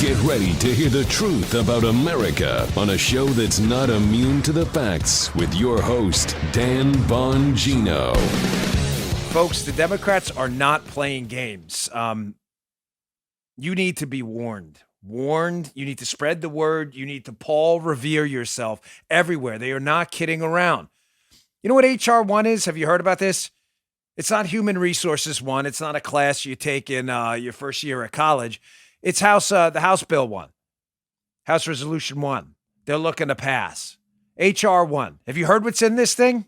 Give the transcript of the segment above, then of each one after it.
Get ready to hear the truth about America on a show that's not immune to the facts with your host, Dan Bongino. Folks, the Democrats are not playing games. You need to be warned. You need to spread the word. You need to Paul Revere yourself everywhere. They are not kidding around. You know what H.R. 1 is? Have you heard about this? It's not Human Resources 1. It's not a class you take in your first year at college. It's the House Bill 1, House Resolution 1. They're looking to pass. H.R. 1. Have you heard what's in this thing?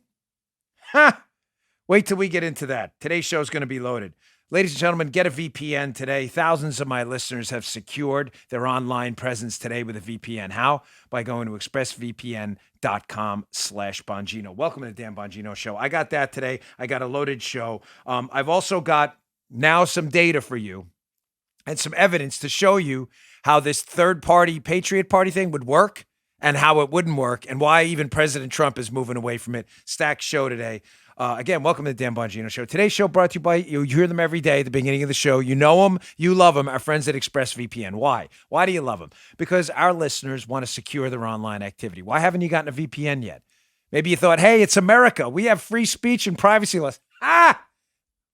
Wait till we get into that. Today's show is going to be loaded. Ladies and gentlemen, get a VPN today. Thousands of my listeners have secured their online presence today with a VPN. How? By going to expressvpn.com/Bongino. Welcome to the Dan Bongino Show. I got that today. I got a loaded show. I've also got now some data for you and some evidence to show you how this third-party Patriot Party thing would work and how it wouldn't work and why even President Trump is moving away from it. Stacked show today. Again, welcome to the Dan Bongino Show. Today's show brought to you by, you hear them every day at the beginning of the show. You know them, you love them, our friends at ExpressVPN. Why? Why do you love them? Because our listeners want to secure their online activity. Why haven't you gotten a VPN yet? Maybe you thought, hey, it's America. We have free speech and privacy laws.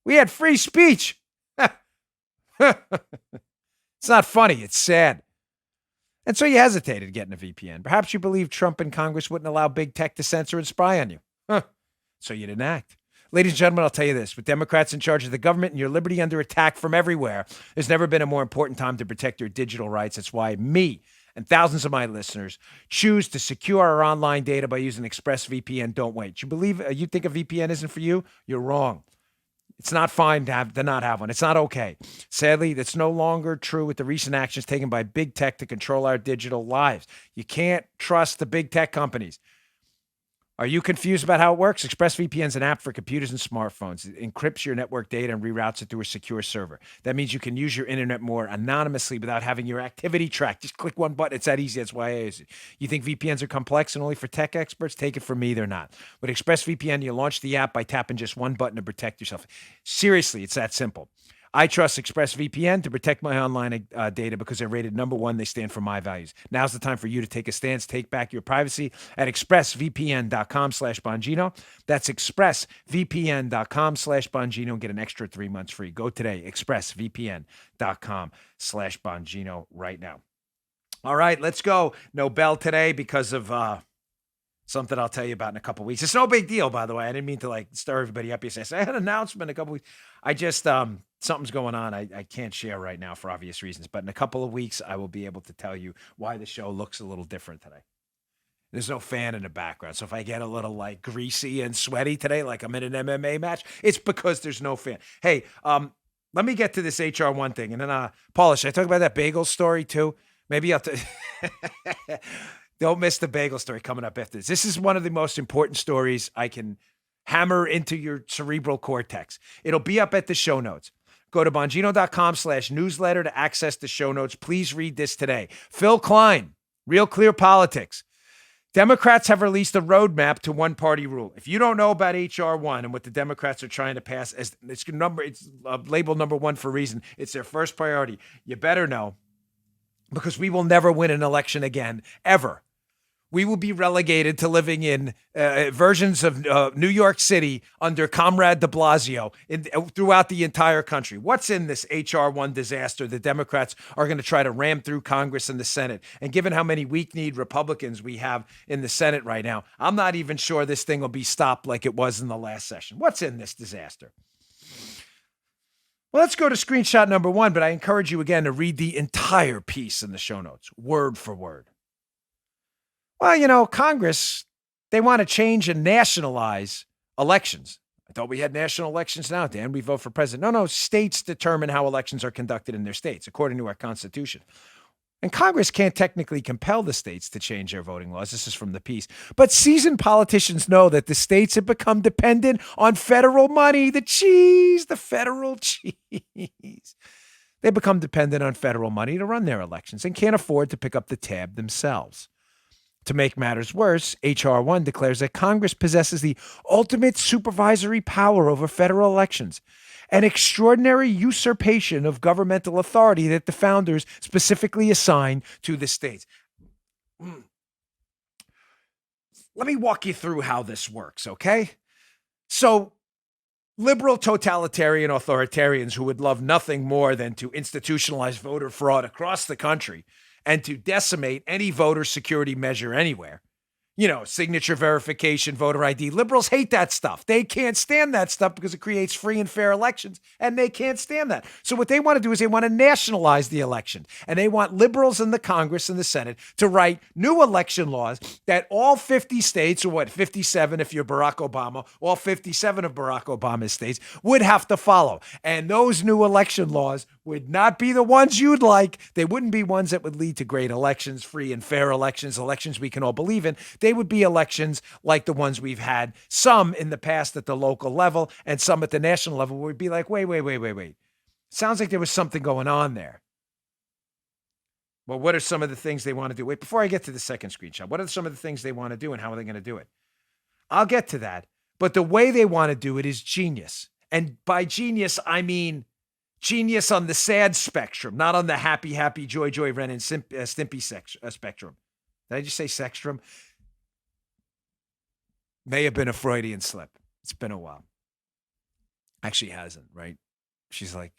We had free speech. It's not funny. It's sad. And so you hesitated getting a VPN. Perhaps you believe Trump and Congress wouldn't allow big tech to censor and spy on you. So you didn't act. Ladies and gentlemen, I'll tell you this. With Democrats in charge of the government and your liberty under attack from everywhere, there's never been a more important time to protect your digital rights. That's why me and thousands of my listeners choose to secure our online data by using ExpressVPN. Don't wait. You think a VPN isn't for you? You're wrong. It's not fine to not have one. It's not okay. Sadly, that's no longer true with the recent actions taken by big tech to control our digital lives. You can't trust the big tech companies. Are you confused about how it works? ExpressVPN is an app for computers and smartphones. It encrypts your network data and reroutes it through a secure server. That means you can use your internet more anonymously without having your activity tracked. Just click one button. It's that easy. That's why I use it. You think VPNs are complex and only for tech experts? Take it from me. They're not. With ExpressVPN, you launch the app by tapping just one button to protect yourself. Seriously, it's that simple. I trust ExpressVPN to protect my online data because they're rated number one. They stand for my values. Now's the time for you to take a stance, take back your privacy at expressvpn.com/Bongino. That's expressvpn.com/Bongino and get an extra 3 months free. Go today, expressvpn.com/Bongino right now. All right, let's go. No bell today because of something I'll tell you about in a couple weeks. It's no big deal, by the way. I didn't mean to stir everybody up. I had an announcement in a couple weeks. I just, something's going on. I can't share right now for obvious reasons, but in a couple of weeks, I will be able to tell you why the show looks a little different today. There's no fan in the background. So if I get a little greasy and sweaty today, like I'm in an MMA match, it's because there's no fan. Hey, let me get to this HR 1 thing. And then, Paula, should I talk about that bagel story too? Maybe I'll don't miss the bagel story coming up after this. This is one of the most important stories I can hammer into your cerebral cortex. It'll be up at the show notes. Go to Bongino.com/newsletter to access the show notes. Please read this today. Phil Klein, Real Clear Politics. Democrats have released a roadmap to one-party rule. If you don't know about H.R. 1 and what the Democrats are trying to pass, it's labeled number one for a reason. It's their first priority. You better know, because we will never win an election again, ever. We will be relegated to living in versions of New York City under Comrade de Blasio throughout the entire country. What's in this H.R. 1 disaster the Democrats are going to try to ram through Congress and the Senate? And given how many weak-kneed Republicans we have in the Senate right now, I'm not even sure this thing will be stopped like it was in the last session. What's in this disaster? Well, let's go to screenshot number 1, but I encourage you again to read the entire piece in the show notes, word for word. Well, Congress, they want to change and nationalize elections. I thought we had national elections now, Dan. We vote for president. No, states determine how elections are conducted in their states, according to our Constitution. And Congress can't technically compel the states to change their voting laws. This is from the piece. But seasoned politicians know that the states have become dependent on federal money, the federal cheese. They become dependent on federal money to run their elections and can't afford to pick up the tab themselves. To make matters worse, H.R. 1 declares that Congress possesses the ultimate supervisory power over federal elections, an extraordinary usurpation of governmental authority that the founders specifically assigned to the states. Let me walk you through how this works, okay? So, liberal totalitarian authoritarians who would love nothing more than to institutionalize voter fraud across the country and to decimate any voter security measure anywhere. Signature verification, voter ID. Liberals hate that stuff. They can't stand that stuff because it creates free and fair elections, and they can't stand that. So what they want to do is they want to nationalize the election, and they want liberals in the Congress and the Senate to write new election laws that all 50 states, or 57 if you're Barack Obama, all 57 of Barack Obama's states would have to follow. And those new election laws would not be the ones you'd like. They wouldn't be ones that would lead to great elections, free and fair elections we can all believe in. They would be elections like the ones we've had, some in the past at the local level and some at the national level, where we'd be like, wait. Sounds like there was something going on there. Well, what are some of the things they want to do? Wait, before I get to the second screenshot, what are some of the things they want to do and how are they going to do it? I'll get to that. But the way they want to do it is genius. And by genius, I mean genius on the sad spectrum, not on the happy, joy, Ren and Stimpy spectrum. Did I just say sextrum? May have been a Freudian slip. It's been a while. Actually hasn't, right? She's like,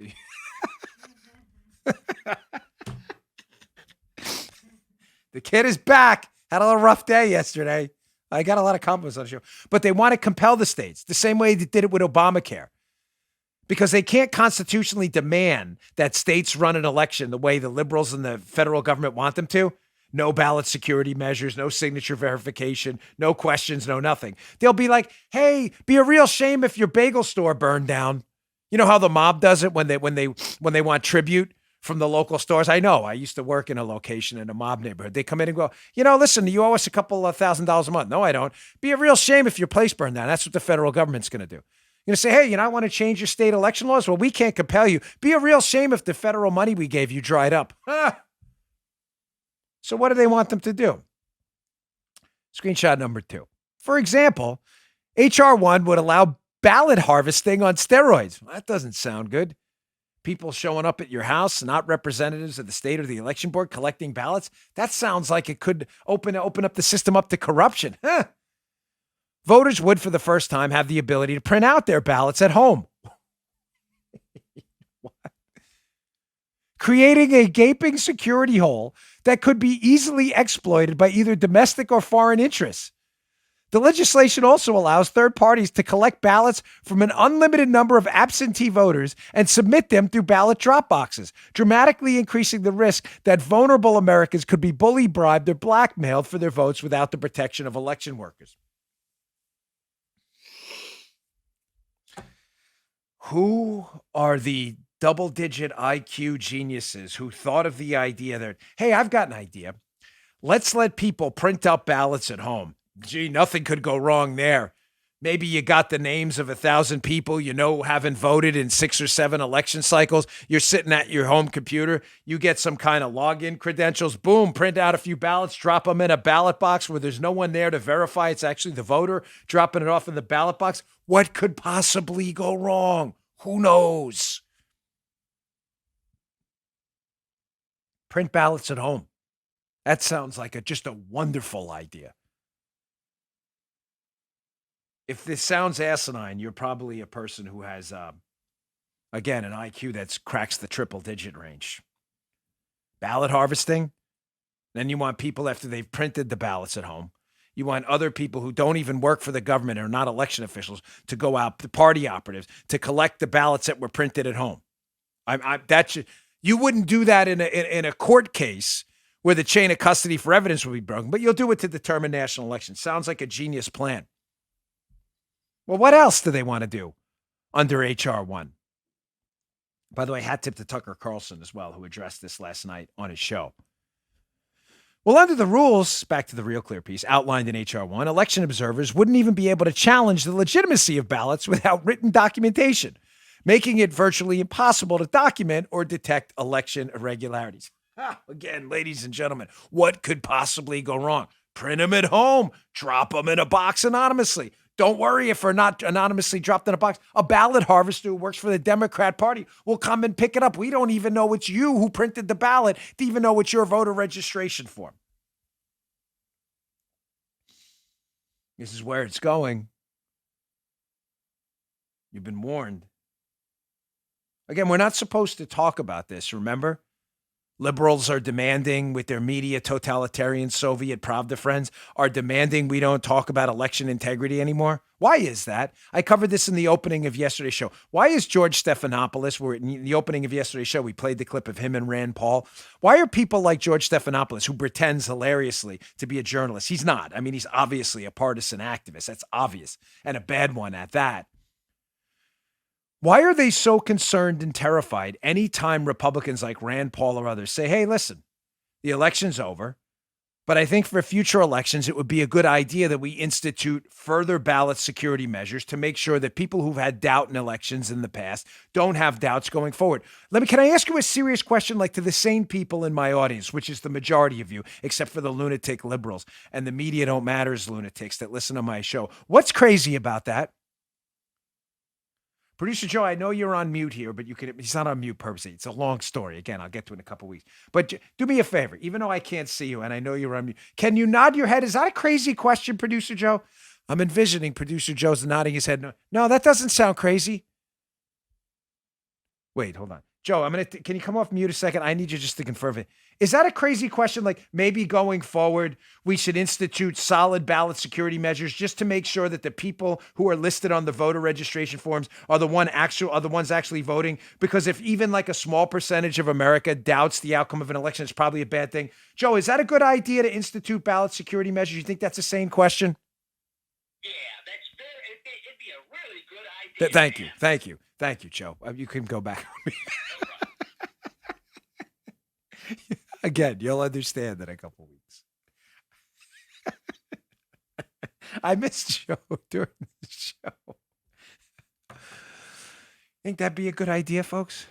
the kid is back. Had a little rough day yesterday. I got a lot of compliments on the show. But they want to compel the states the same way they did it with Obamacare. Because they can't constitutionally demand that states run an election the way the liberals and the federal government want them to. No ballot security measures, no signature verification, no questions, no nothing. They'll be like, hey, be a real shame if your bagel store burned down. You know how the mob does it when they want tribute from the local stores? I know. I used to work in a location in a mob neighborhood. They come in and go, listen, you owe us a couple of $1,000s a month. No, I don't. Be a real shame if your place burned down. That's what the federal government's going to do. You're going to say, hey, I want to change your state election laws? Well, we can't compel you. Be a real shame if the federal money we gave you dried up. So what do they want them to do? Screenshot number 2. For example, H.R. 1 would allow ballot harvesting on steroids. Well, that doesn't sound good. People showing up at your house, not representatives of the state or the election board, collecting ballots. That sounds like it could open up the system up to corruption. Voters would, for the first time, have the ability to print out their ballots at home. Creating a gaping security hole that could be easily exploited by either domestic or foreign interests. The legislation also allows third parties to collect ballots from an unlimited number of absentee voters and submit them through ballot drop boxes, dramatically increasing the risk that vulnerable Americans could be bully bribed or blackmailed for their votes without the protection of election workers. Who are the double-digit IQ geniuses who thought of the idea that, hey, I've got an idea. Let's let people print out ballots at home. Gee, nothing could go wrong there. Maybe you got the names of 1,000 people haven't voted in 6 or 7 election cycles. You're sitting at your home computer. You get some kind of login credentials. Boom, print out a few ballots, drop them in a ballot box where there's no one there to verify it's actually the voter, dropping it off in the ballot box. What could possibly go wrong? Who knows? Print ballots at home. That sounds like just a wonderful idea. If this sounds asinine, you're probably a person who has, again, an IQ that cracks the triple-digit range. Ballot harvesting. Then you want people, after they've printed the ballots at home, you want other people who don't even work for the government or not election officials to go out, the party operatives, to collect the ballots that were printed at home. You wouldn't do that in a court case where the chain of custody for evidence would be broken, but you'll do it to determine national elections. Sounds like a genius plan. Well, what else do they want to do under H.R. 1? By the way, hat tip to Tucker Carlson as well, who addressed this last night on his show. Well, under the rules, back to the Real Clear piece, outlined in H.R. 1, election observers wouldn't even be able to challenge the legitimacy of ballots without written documentation, making it virtually impossible to document or detect election irregularities. Again, ladies and gentlemen, what could possibly go wrong? Print them at home. Drop them in a box anonymously. Don't worry if they're not anonymously dropped in a box. A ballot harvester who works for the Democrat Party will come and pick it up. We don't even know it's you who printed the ballot to even know it's your voter registration form. This is where it's going. You've been warned. Again, we're not supposed to talk about this, remember? Liberals are demanding, with their media totalitarian Soviet Pravda friends, are demanding we don't talk about election integrity anymore. Why is that? I covered this in the opening of yesterday's show. Why is George Stephanopoulos, where in the opening of yesterday's show, we played the clip of him and Rand Paul. Why are people like George Stephanopoulos, who pretends hilariously to be a journalist? He's not. I mean, he's obviously a partisan activist. That's obvious, and a bad one at that. Why are they so concerned and terrified anytime Republicans like Rand Paul or others say, hey, listen, the election's over, but I think for future elections, it would be a good idea that we institute further ballot security measures to make sure that people who've had doubt in elections in the past don't have doubts going forward. Can I ask you a serious question, like to the sane people in my audience, which is the majority of you, except for the lunatic liberals and the media don't matters lunatics that listen to my show. What's crazy about that? Producer Joe, I know you're on mute here, but he's not on mute purposely. It's a long story. Again, I'll get to it in a couple weeks. But do me a favor, even though I can't see you and I know you're on mute, can you nod your head? Is that a crazy question, Producer Joe? I'm envisioning Producer Joe's nodding his head. No, that doesn't sound crazy. Wait, hold on. Joe, can you come off mute a second? I need you just to confirm it. Is that a crazy question? Like maybe going forward, we should institute solid ballot security measures just to make sure that the people who are listed on the voter registration forms are the ones actually voting? Because if even like a small percentage of America doubts the outcome of an election, it's probably a bad thing. Joe, is that a good idea to institute ballot security measures? You think that's a sane question? Yeah, it'd be a really good idea. Thank you, Joe. You can go back on me. Again, you'll understand in a couple weeks. I missed Joe during the show. Think that'd be a good idea, folks?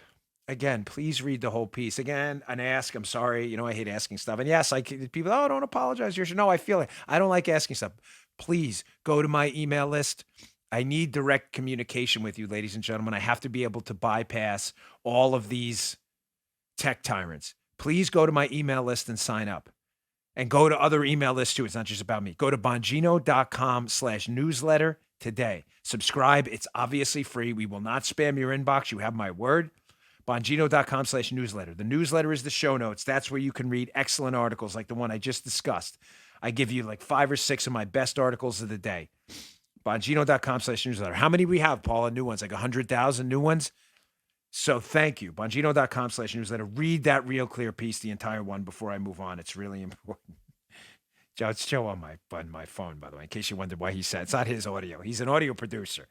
Again, please read the whole piece. Again, and ask. I'm sorry. You know, I hate asking stuff. And yes, people, don't apologize. No, I feel it. I don't like asking stuff. Please go to my email list. I need direct communication with you, ladies and gentlemen. I have to be able to bypass all of these tech tyrants. Please go to my email list and sign up. And go to other email lists too. It's not just about me. Go to Bongino.com/newsletter today. Subscribe. It's obviously free. We will not spam your inbox. You have my word. Bongino.com/newsletter. The newsletter is the show notes. That's where you can read excellent articles like the one I just discussed. I give you like 5 or 6 of my best articles of the day. Bongino.com/newsletter. How many we have, Paula? New ones, like 100,000 new ones. So thank you. Bongino.com/newsletter. Read that real clear piece, the entire one, before I move on. It's really important. Joe, it's Joe on my phone, by the way, in case you wondered why he said it's not his audio. He's an audio producer.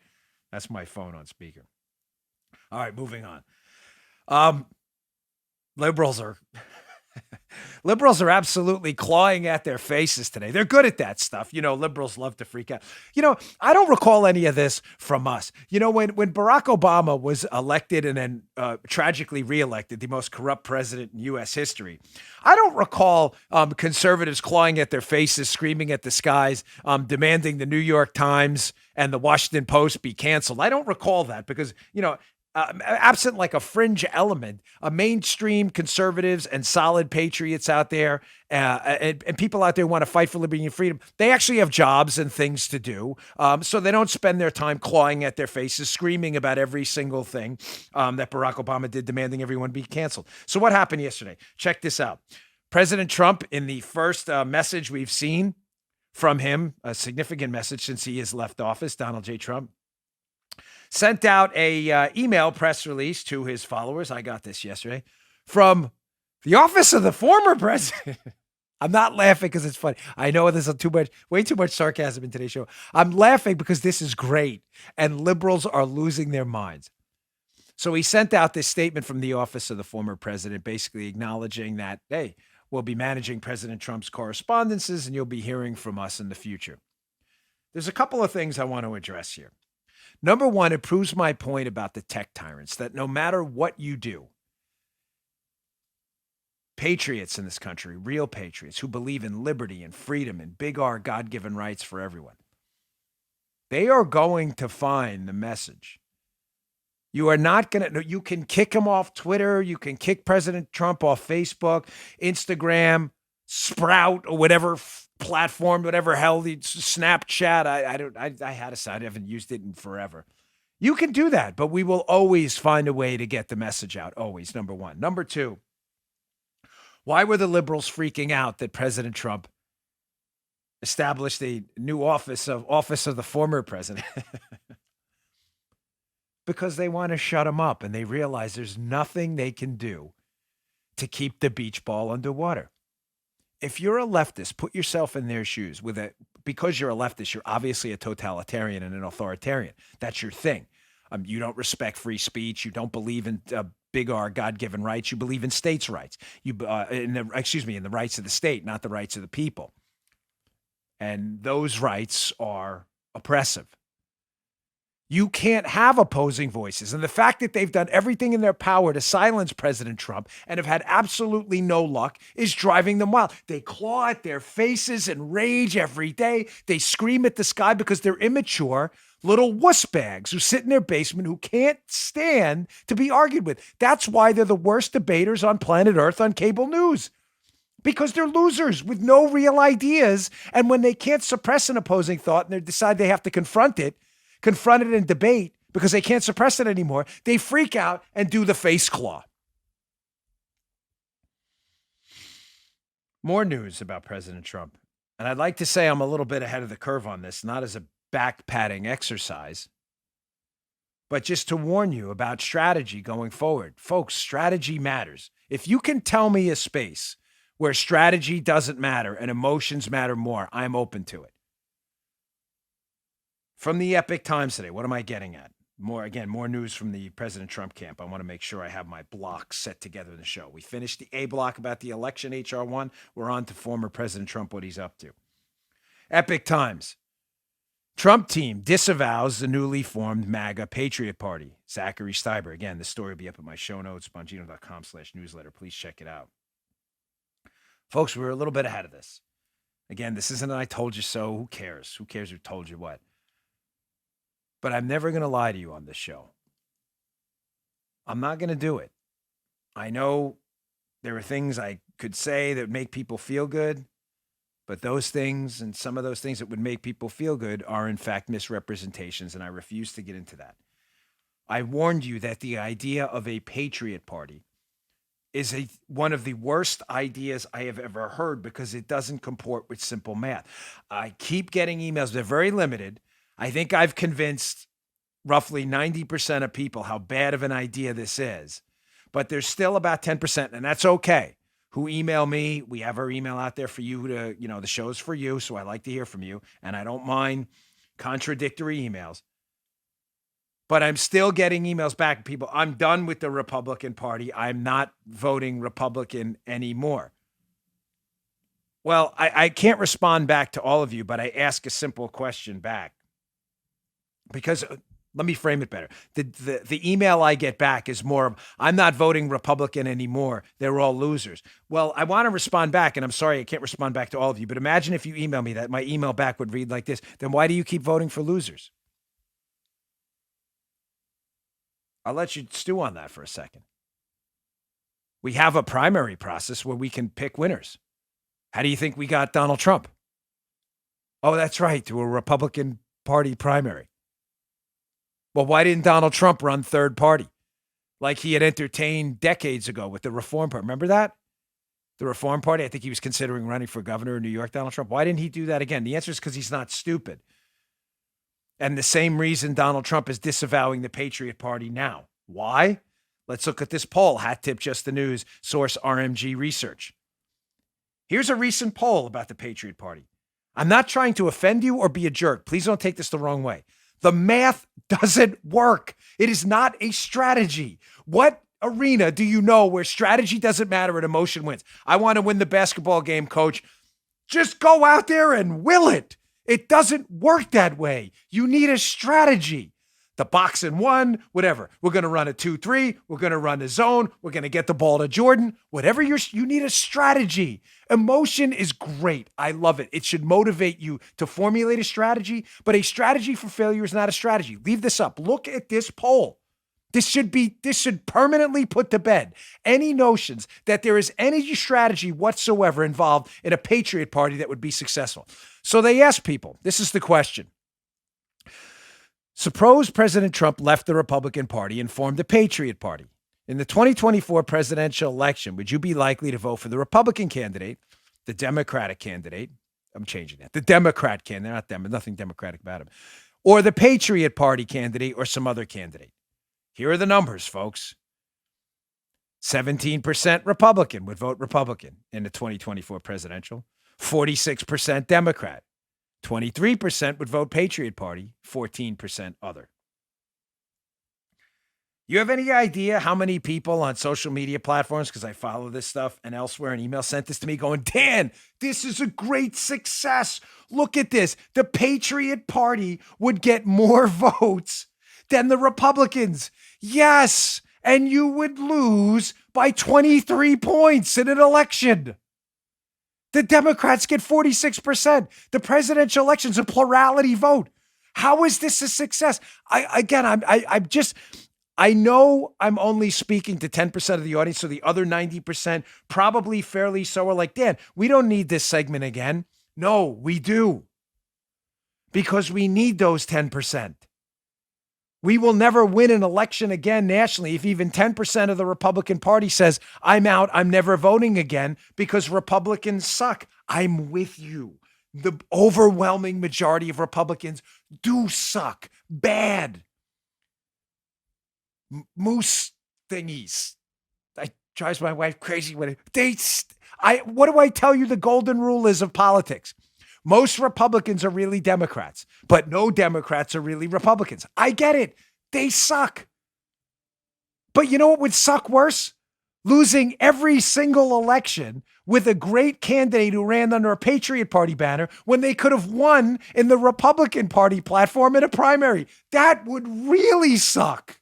That's my phone on speaker. All right, moving on. Liberals are absolutely clawing at their faces today. They're good at that stuff. Liberals love to freak out. I don't recall any of this from us. When Barack Obama was elected and then tragically reelected, the most corrupt president in U.S. history, I don't recall conservatives clawing at their faces, screaming at the skies, demanding the New York Times and the Washington Post be canceled. I don't recall that because, absent like a fringe element, mainstream conservatives and solid patriots out there and people out there who want to fight for liberty and freedom, they actually have jobs and things to do. So they don't spend their time clawing at their faces, screaming about every single thing that Barack Obama did, demanding everyone be canceled. So what happened yesterday? Check this out. President Trump, in the first message we've seen from him, a significant message since he has left office, Donald J. Trump, sent out a email press release to his followers. I got this yesterday from the office of the former president. I'm not laughing because it's funny. I know there's way too much sarcasm in today's show. I'm laughing because this is great and liberals are losing their minds. So he sent out this statement from the office of the former president, basically acknowledging that, hey, we'll be managing President Trump's correspondences and you'll be hearing from us in the future. There's a couple of things I want to address here. Number one, it proves my point about the tech tyrants, that no matter what you do, patriots in this country, real patriots who believe in liberty and freedom and big R God-given rights for everyone, they are going to find the message. You are not going to, you can kick him off Twitter. You can kick President Trump off Facebook, Instagram, Sprout, or whatever platform, whatever hell, Snapchat. I had a site. I haven't used it in forever. You can do that, but we will always find a way to get the message out. Always, number one. Number two, why were the liberals freaking out that President Trump established a new office of the former president? Because they want to shut him up, and they realize there's nothing they can do to keep the beach ball underwater. If you're a leftist, put yourself in their shoes. Because you're a leftist, you're obviously a totalitarian and an authoritarian. That's your thing. You don't respect free speech. You don't believe in big R God-given rights. You believe in states' rights. In the rights of the state, not the rights of the people. And those rights are oppressive. You can't have opposing voices. And the fact that they've done everything in their power to silence President Trump and have had absolutely no luck is driving them wild. They claw at their faces and rage every day. They scream at the sky because they're immature little wuss bags who sit in their basement who can't stand to be argued with. That's why they're the worst debaters on planet Earth on cable news. Because they're losers with no real ideas. And when they can't suppress an opposing thought and they decide they have to confront it in debate because they can't suppress it anymore, they freak out and do the face claw. More news about President Trump. And I'd like to say I'm a little bit ahead of the curve on this, not as a back-patting exercise, but just to warn you about strategy going forward. Folks, strategy matters. If you can tell me a space where strategy doesn't matter and emotions matter more, I'm open to it. From the Epic Times today, what am I getting at? More news from the President Trump camp. I want to make sure I have my blocks set together in the show. We finished the A block about the election, HR 1. We're on to former President Trump, what he's up to. Epic Times. Trump team disavows the newly formed MAGA Patriot Party. Zachary Steiber. Again, this story will be up at my show notes, bongino.com/newsletter. Please check it out. Folks, we're a little bit ahead of this. Again, this isn't an I told you so. Who cares? Who cares who told you what? But I'm never going to lie to you on this show. I'm not going to do it. I know there are things I could say that would make people feel good, but those things and some of those things that would make people feel good are in fact misrepresentations, and I refuse to get into that. I warned you that the idea of a Patriot Party is one of the worst ideas I have ever heard because it doesn't comport with simple math. I keep getting emails. They're very limited. I think I've convinced roughly 90% of people how bad of an idea this is, but there's still about 10%, and that's okay, who email me. We have our email out there for you the show's for you, so I like to hear from you, and I don't mind contradictory emails. But I'm still getting emails back. People, I'm done with the Republican Party. I'm not voting Republican anymore. Well, I can't respond back to all of you, but I ask a simple question back. Because let me frame it better. The email I get back is more of, I'm not voting Republican anymore. They're all losers. Well, I want to respond back, and I'm sorry I can't respond back to all of you, but imagine if you email me that, my email back would read like this. Then why do you keep voting for losers? I'll let you stew on that for a second. We have a primary process where we can pick winners. How do you think we got Donald Trump? Oh, that's right, through a Republican Party primary. Well, why didn't Donald Trump run third party like he had entertained decades ago with the Reform Party? Remember that? The Reform Party, I think he was considering running for governor of New York, Donald Trump. Why didn't he do that again? The answer is because he's not stupid. And the same reason Donald Trump is disavowing the Patriot Party now. Why? Let's look at this poll. Hat tip, just the news. Source RMG Research. Here's a recent poll about the Patriot Party. I'm not trying to offend you or be a jerk. Please don't take this the wrong way. The math doesn't work. It is not a strategy. What arena do you know where strategy doesn't matter and emotion wins? I want to win the basketball game, coach. Just go out there and will it. It doesn't work that way. You need a strategy. the box and one, whatever. We're going to run a 2-3. We're going to run a zone. We're going to get the ball to Jordan. Whatever you need a strategy. Emotion is great. I love it. It should motivate you to formulate a strategy, but a strategy for failure is not a strategy. Leave this up. Look at this poll. This should permanently put to bed any notions that there is any strategy whatsoever involved in a Patriot Party that would be successful. So they asked people, this is the question. Suppose President Trump left the Republican Party and formed the Patriot Party. In the 2024 presidential election, would you be likely to vote for the Republican candidate, the Democratic candidate? I'm changing that. The Democrat candidate, not them, nothing democratic about him. Or the Patriot Party candidate or some other candidate? Here are the numbers, folks. 17% Republican would vote Republican in the 2024 presidential. 46% Democrat. 23% would vote Patriot Party. 14% other. You have any idea how many people on social media platforms, because I follow this stuff and elsewhere, an email sent this to me going, Dan, this is a great success. Look at this. The Patriot Party would get more votes than the Republicans. Yes, and you would lose by 23 points in an election. The Democrats get 46%. The presidential election's a plurality vote. How is this a success? I know I'm only speaking to 10% of the audience, so the other 90%, probably fairly so, are like, Dan, we don't need this segment again. No, we do. Because we need those 10%. We will never win an election again nationally if even 10% of the Republican Party says, I'm out, I'm never voting again because Republicans suck. I'm with you. The overwhelming majority of Republicans do suck. Bad. Moose thingies. It drives my wife crazy when what do I tell you the golden rule is of politics? Most Republicans are really Democrats, but no Democrats are really Republicans. I get it. They suck. But you know what would suck worse? Losing every single election with a great candidate who ran under a Patriot Party banner when they could have won in the Republican Party platform in a primary. That would really suck.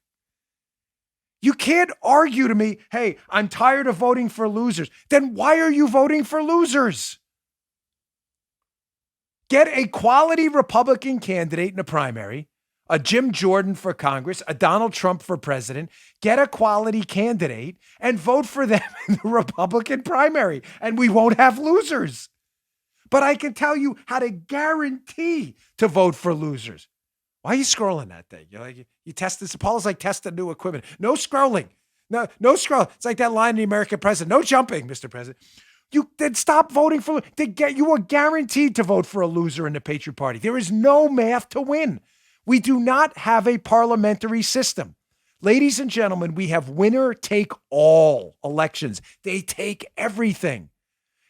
You can't argue to me, hey, I'm tired of voting for losers. Then why are you voting for losers? Get a quality Republican candidate in a primary, a Jim Jordan for Congress, a Donald Trump for president. Get a quality candidate and vote for them in the Republican primary, and we won't have losers. But I can tell you how to guarantee to vote for losers. Why are you scrolling that thing? You're like, you test this. Paul's like testing new equipment. No scrolling. No scroll. It's like that line in the American president. No jumping, Mr. President. You then stop voting for. You are guaranteed to vote for a loser in the Patriot Party. There is no math to win. We do not have a parliamentary system. Ladies and gentlemen, we have winner take all elections. They take everything.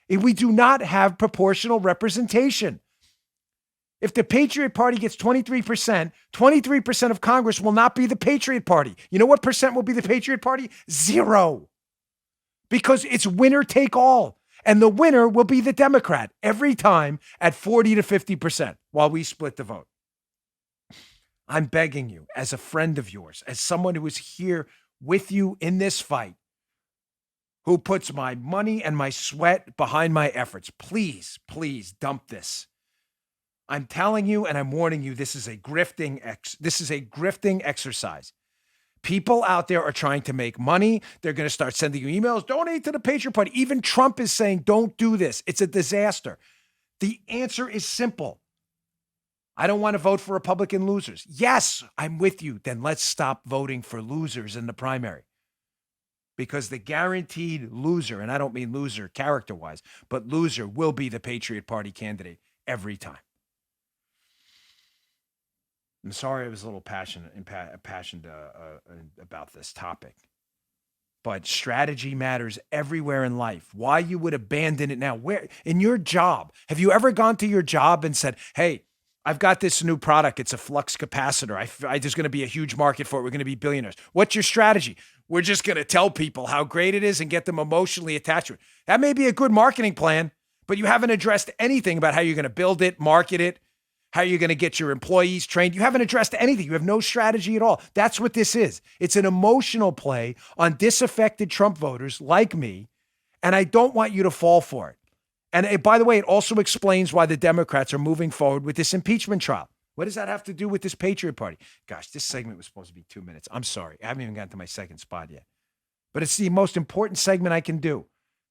We do not have proportional representation. If the Patriot Party gets 23%, 23% of Congress will not be the Patriot Party. You know what percent will be the Patriot Party? 0. Because it's winner take all. And the winner will be the Democrat every time at 40 to 50% while we split the vote. I'm begging you, as a friend of yours, as someone who is here with you in this fight, who puts my money and my sweat behind my efforts, please, please dump this. I'm telling you and I'm warning you, this is a grifting exercise. People out there are trying to make money. They're going to start sending you emails. Donate to the Patriot Party. Even Trump is saying, don't do this. It's a disaster. The answer is simple. I don't want to vote for Republican losers. Yes, I'm with you. Then let's stop voting for losers in the primary. Because the guaranteed loser, and I don't mean loser character-wise, but loser will be the Patriot Party candidate every time. I'm sorry I was a little passionate about this topic. But strategy matters everywhere in life. Why you would abandon it now? Where in your job? Have you ever gone to your job and said, hey, I've got this new product. It's a flux capacitor. There's going to be a huge market for it. We're going to be billionaires. What's your strategy? We're just going to tell people how great it is and get them emotionally attached to it. That may be a good marketing plan, but you haven't addressed anything about how you're going to build it, market it, How are you going to get your employees trained? You haven't addressed anything. You have no strategy at all. That's what this is. It's an emotional play on disaffected Trump voters like me, and I don't want you to fall for it. And by the way, it also explains why the Democrats are moving forward with this impeachment trial. What does that have to do with this Patriot Party? Gosh, this segment was supposed to be 2 minutes. I'm sorry. I haven't even gotten to my second spot yet. But it's the most important segment I can do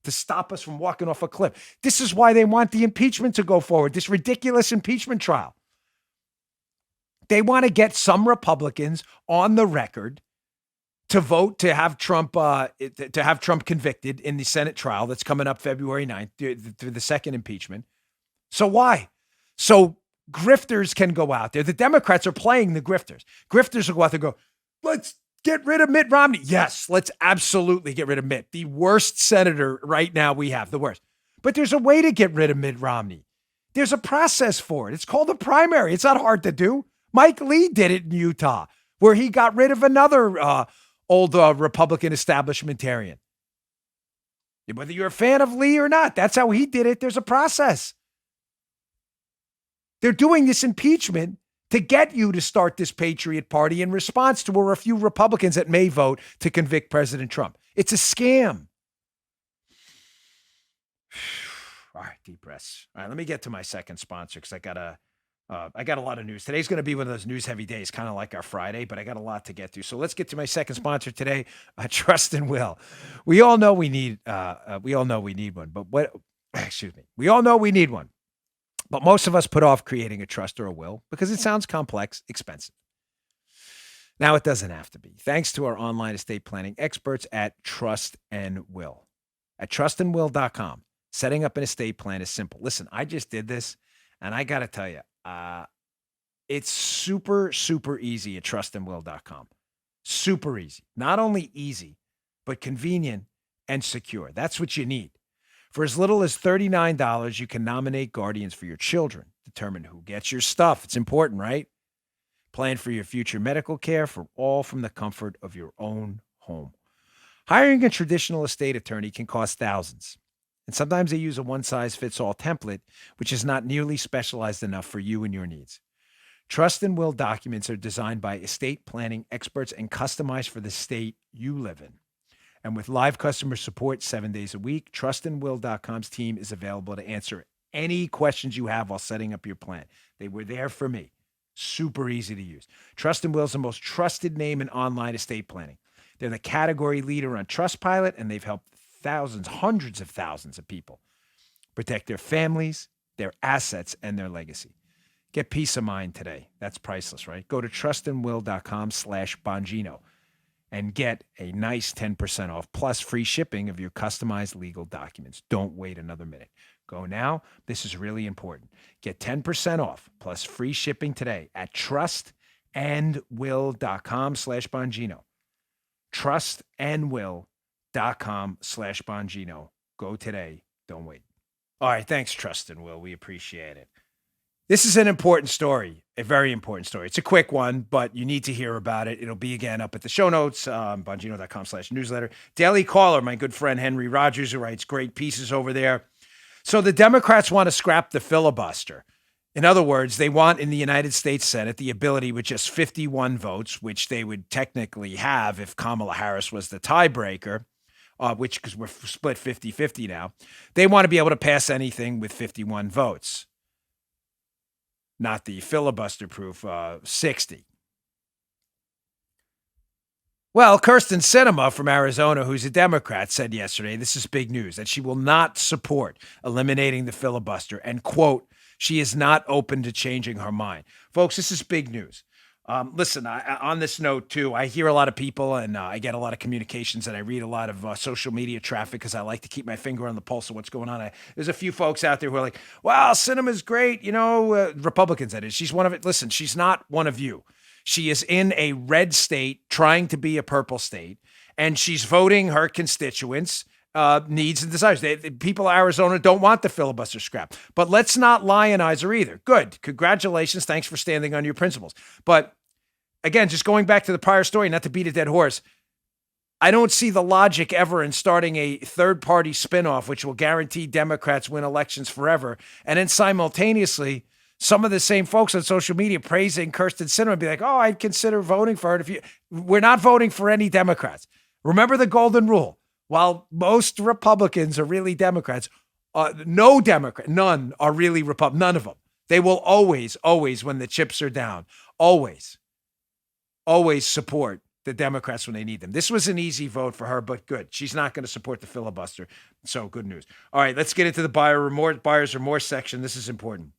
to stop us from walking off a cliff. This is why they want the impeachment to go forward, this ridiculous impeachment trial. They want to get some Republicans on the record to vote to have Trump convicted in the Senate trial that's coming up February 9th through the second impeachment. So why? So grifters can go out there. The Democrats are playing the grifters. Grifters will go out there and go, let's get rid of Mitt Romney. Yes, let's absolutely get rid of Mitt. The worst senator right now we have, the worst. But there's a way to get rid of Mitt Romney. There's a process for it. It's called a primary. It's not hard to do. Mike Lee did it in Utah, where he got rid of another old Republican establishmentarian. Whether you're a fan of Lee or not, that's how he did it. There's a process. They're doing this impeachment to get you to start this Patriot Party in response to a few Republicans that may vote to convict President Trump. It's a scam. All right, deep breaths. All right, let me get to my second sponsor because I got a lot of news. Today's going to be one of those news-heavy days, kind of like our Friday, but I got a lot to get to. So let's get to my second sponsor today, Trust and Will. We all know we need one, but we all know we need one. But most of us put off creating a trust or a will because it sounds complex, expensive. Now it doesn't have to be. Thanks to our online estate planning experts at Trust and Will. At trustandwill.com, setting up an estate plan is simple. Listen, I just did this, and I got to tell you, it's super, super easy at trustandwill.com. Super easy. Not only easy, but convenient and secure. That's what you need. For as little as $39, you can nominate guardians for your children, determine who gets your stuff. It's important, right? Plan for your future medical care all from the comfort of your own home. Hiring a traditional estate attorney can cost thousands. And sometimes they use a one-size-fits-all template, which is not nearly specialized enough for you and your needs. Trust and Will documents are designed by estate planning experts and customized for the state you live in. And with live customer support 7 days a week, trustandwill.com's team is available to answer any questions you have while setting up your plan. They were there for me. Super easy to use. Trust and Will is the most trusted name in online estate planning. They're the category leader on Trustpilot, and they've helped thousands, hundreds of thousands of people protect their families, their assets, and their legacy. Get peace of mind today. That's priceless, right? Go to trustandwill.com/Bongino and get a nice 10% off plus free shipping of your customized legal documents. Don't wait another minute. Go now. This is really important. Get 10% off plus free shipping today at trustandwill.com/Bongino. trustandwill.com/Bongino. Go today. Don't wait. All right. Thanks, Trust and Will. We appreciate it. This is an important story, a very important story. It's a quick one, but you need to hear about it. It'll be again up at the show notes, Bongino.com/newsletter. Daily Caller, my good friend Henry Rogers, who writes great pieces over there. So the Democrats want to scrap the filibuster. In other words, they want in the United States Senate the ability with just 51 votes, which they would technically have if Kamala Harris was the tiebreaker, because we're split 50-50 now. They want to be able to pass anything with 51 votes. Not the filibuster-proof 60. Well, Kirsten Sinema from Arizona, who's a Democrat, said yesterday, this is big news, that she will not support eliminating the filibuster and, quote, she is not open to changing her mind. Folks, this is big news. Listen, on this note, too, I hear a lot of people and I get a lot of communications and I read a lot of social media traffic because I like to keep my finger on the pulse of what's going on. There's a few folks out there who are like, well, Sinema's great. You know, Republicans, that is. She's one of it. Listen, she's not one of you. She is in a red state trying to be a purple state, and she's voting her constituents' needs and desires. The people of Arizona don't want the filibuster scrap. But let's not lionize her either. Good. Congratulations. Thanks for standing on your principles. But again, just going back to the prior story, not to beat a dead horse, I don't see the logic ever in starting a third-party spinoff, which will guarantee Democrats win elections forever, and then simultaneously some of the same folks on social media praising Kirsten Sinema be like, oh, I'd consider voting for her. We're not voting for any Democrats. Remember the golden rule. While most Republicans are really Democrats, none are really Republicans. None of them. They will always, when the chips are down, always support the Democrats when they need them. This was an easy vote for her, but good. She's not going to support the filibuster. So good news. All right, let's get into the buyer's remorse section. This is important.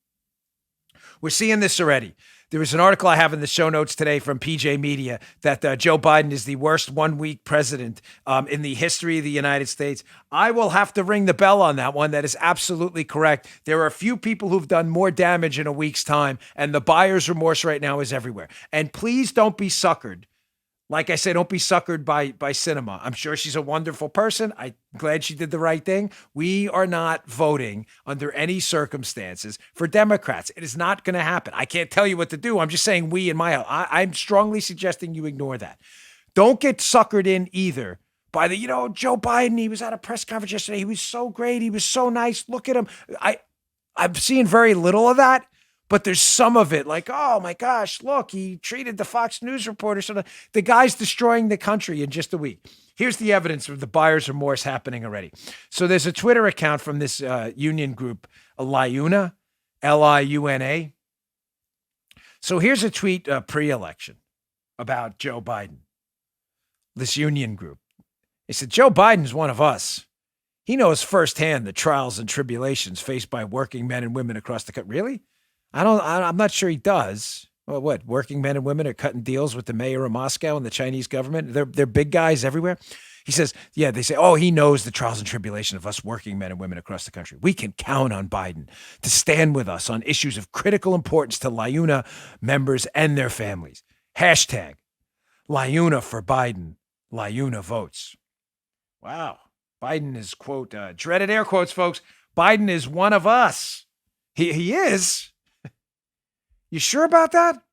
We're seeing this already. There was an article I have in the show notes today from PJ Media that Joe Biden is the worst one-week president in the history of the United States. I will have to ring the bell on that one. That is absolutely correct. There are a few people who've done more damage in a week's time, and the buyer's remorse right now is everywhere. And please don't be suckered. Like I said, don't be suckered by Sinema. I'm sure she's a wonderful person. I'm glad she did the right thing. We are not voting under any circumstances for Democrats. It is not going to happen. I can't tell you what to do. I'm just saying we in my house. I'm strongly suggesting you ignore that. Don't get suckered in either by the, Joe Biden, he was at a press conference yesterday. He was so great. He was so nice. Look at him. I'm seeing very little of that. But there's some of it like, oh my gosh, look, he treated the Fox News reporter. So the guy's destroying the country in just a week. Here's the evidence of the buyer's remorse happening already. So there's a Twitter account from this union group, Liuna, Liuna. So here's a tweet pre-election about Joe Biden, this union group. They said, Joe Biden's one of us. He knows firsthand the trials and tribulations faced by working men and women across the country. Really? I'm not sure he does. Well, what? Working men and women are cutting deals with the mayor of Moscow and the Chinese government. They're big guys everywhere. He says, yeah, they say, oh, he knows the trials and tribulation of us working men and women across the country. We can count on Biden to stand with us on issues of critical importance to Liuna members and their families. Hashtag Liuna for Biden. Liuna votes. Wow. Biden is, quote, dreaded air quotes, folks. Biden is one of us. He is. You sure about that?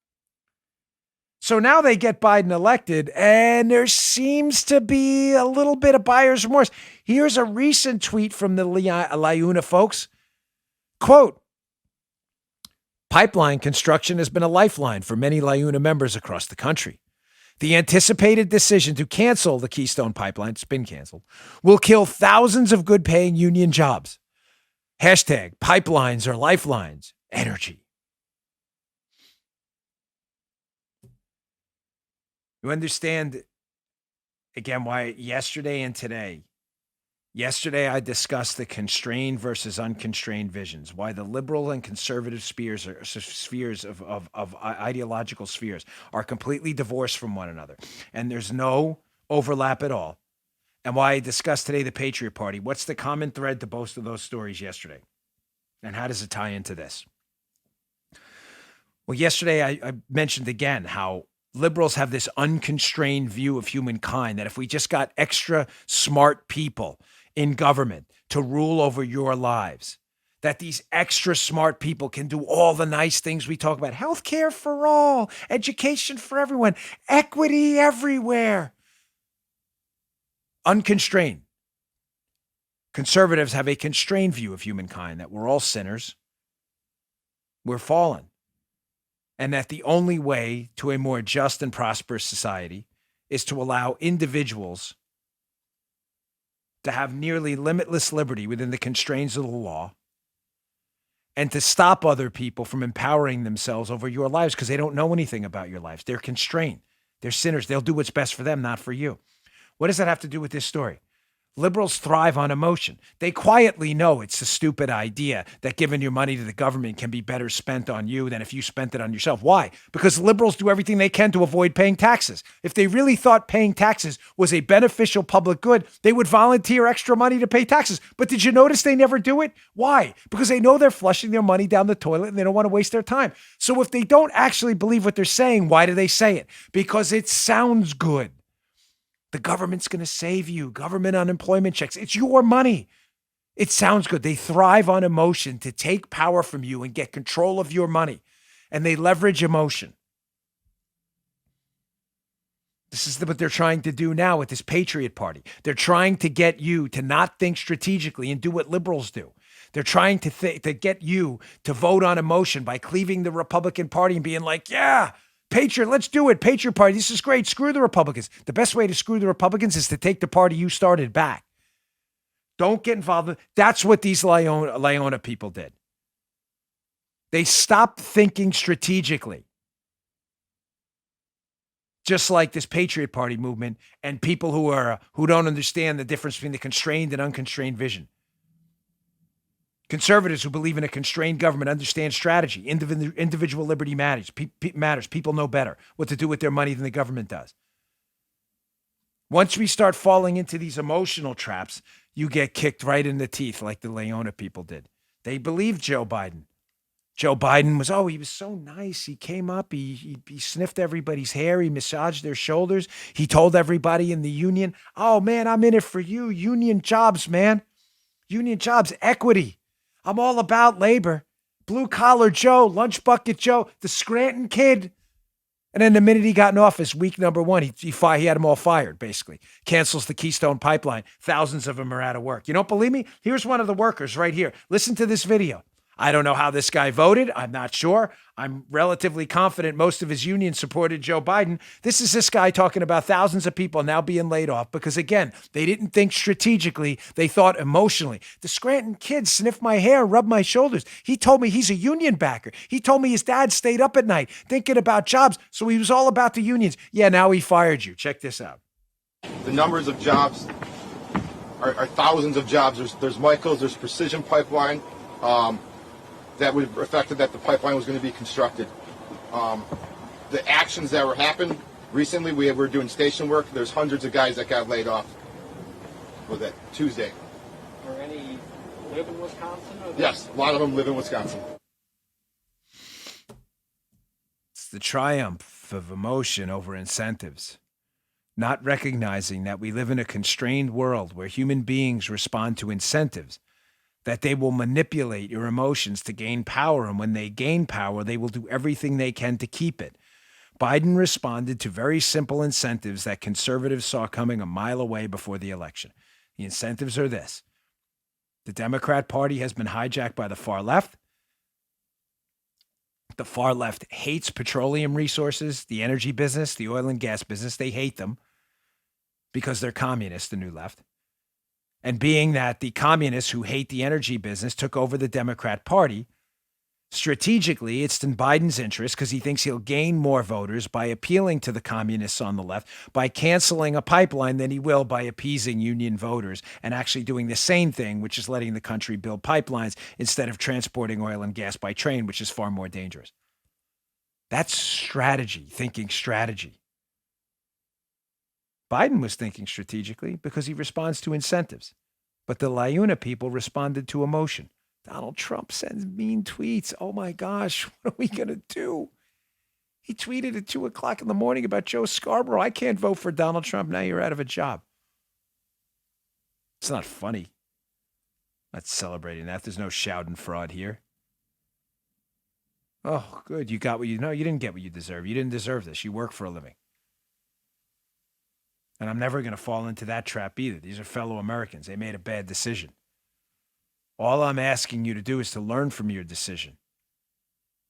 So now they get Biden elected, and there seems to be a little bit of buyer's remorse. Here's a recent tweet from the Liuna folks. Quote, pipeline construction has been a lifeline for many Liuna members across the country. The anticipated decision to cancel the Keystone Pipeline, it's been canceled, will kill thousands of good-paying union jobs. Hashtag pipelines are lifelines. Energy. You understand, again, why yesterday and today, I discussed the constrained versus unconstrained visions, why the liberal and conservative spheres of ideological spheres are completely divorced from one another. And there's no overlap at all. And why I discussed today the Patriot Party. What's the common thread to both of those stories yesterday? And how does it tie into this? Well, yesterday I mentioned again how liberals have this unconstrained view of humankind that if we just got extra smart people in government to rule over your lives, that these extra smart people can do all the nice things we talk about. Healthcare for all, education for everyone, equity everywhere. Unconstrained. Conservatives have a constrained view of humankind, that we're all sinners, we're fallen, and that the only way to a more just and prosperous society is to allow individuals to have nearly limitless liberty within the constraints of the law and to stop other people from empowering themselves over your lives because they don't know anything about your lives. They're constrained. They're sinners. They'll do what's best for them, not for you. What does that have to do with this story? Liberals thrive on emotion. They quietly know it's a stupid idea that giving your money to the government can be better spent on you than if you spent it on yourself. Why? Because liberals do everything they can to avoid paying taxes. If they really thought paying taxes was a beneficial public good, they would volunteer extra money to pay taxes. But did you notice they never do it? Why? Because they know they're flushing their money down the toilet and they don't want to waste their time. So if they don't actually believe what they're saying, why do they say it? Because it sounds good. The government's going to save you. Government unemployment checks. It's your money. It sounds good. They thrive on emotion to take power from you and get control of your money. And they leverage emotion. This is what they're trying to do now with this Patriot Party. They're trying to get you to not think strategically and do what liberals do. They're trying to get you to vote on emotion by cleaving the Republican Party and being like, yeah, Patriot, let's do it. Patriot Party, this is great. Screw the Republicans. The best way to screw the Republicans is to take the party you started back. Don't get involved. That's what these Leona people did. They stopped thinking strategically. Just like this Patriot Party movement and people who don't understand the difference between the constrained and unconstrained vision. Conservatives who believe in a constrained government understand strategy. Individual liberty matters. Matters. People know better what to do with their money than the government does. Once we start falling into these emotional traps, you get kicked right in the teeth like the Leona people did. They believed Joe Biden. Joe Biden he was so nice. He came up, he sniffed everybody's hair, he massaged their shoulders. He told everybody in the union, oh man, I'm in it for you. Union jobs, man. Union jobs, equity. I'm all about labor. Blue collar Joe, lunch bucket Joe, the Scranton kid. And then the minute he got in office, week number one, he had them all fired, basically. Cancels the Keystone Pipeline. Thousands of them are out of work. You don't believe me? Here's one of the workers right here. Listen to this video. I don't know how this guy voted. I'm not sure. I'm relatively confident most of his union supported Joe Biden. This guy talking about thousands of people now being laid off because, again, they didn't think strategically. They thought emotionally. The Scranton kid sniffed my hair, rubbed my shoulders. He told me he's a union backer. He told me his dad stayed up at night thinking about jobs, so he was all about the unions. Yeah, now he fired you. Check this out. The numbers of jobs are thousands of jobs. There's Michael's, there's Precision Pipeline. That would have affected that the pipeline was going to be constructed. The actions that were happened recently, we were doing station work. There's hundreds of guys that got laid off. Was that Tuesday? Or any live in Wisconsin? Yes, a lot of them live in Wisconsin. It's the triumph of emotion over incentives. Not recognizing that we live in a constrained world where human beings respond to incentives, that they will manipulate your emotions to gain power. And when they gain power, they will do everything they can to keep it. Biden responded to very simple incentives that conservatives saw coming a mile away before the election. The incentives are this. The Democrat Party has been hijacked by the far left. The far left hates petroleum resources, the energy business, the oil and gas business. They hate them because they're communists, the new left. And being that the communists who hate the energy business took over the Democrat Party, strategically, it's in Biden's interest because he thinks he'll gain more voters by appealing to the communists on the left, by canceling a pipeline than he will by appeasing union voters and actually doing the same thing, which is letting the country build pipelines instead of transporting oil and gas by train, which is far more dangerous. That's strategy, thinking strategy. Biden was thinking strategically because he responds to incentives. But the Leona people responded to emotion. Donald Trump sends mean tweets. Oh my gosh, what are we going to do? He tweeted at 2 o'clock in the morning about Joe Scarborough. I can't vote for Donald Trump. Now you're out of a job. It's not funny. Not celebrating that. There's no shout and fraud here. Oh, good. You got what you know. You didn't get what you deserve. You didn't deserve this. You work for a living. And I'm never going to fall into that trap either. These are fellow Americans. They made a bad decision. All I'm asking you to do is to learn from your decision.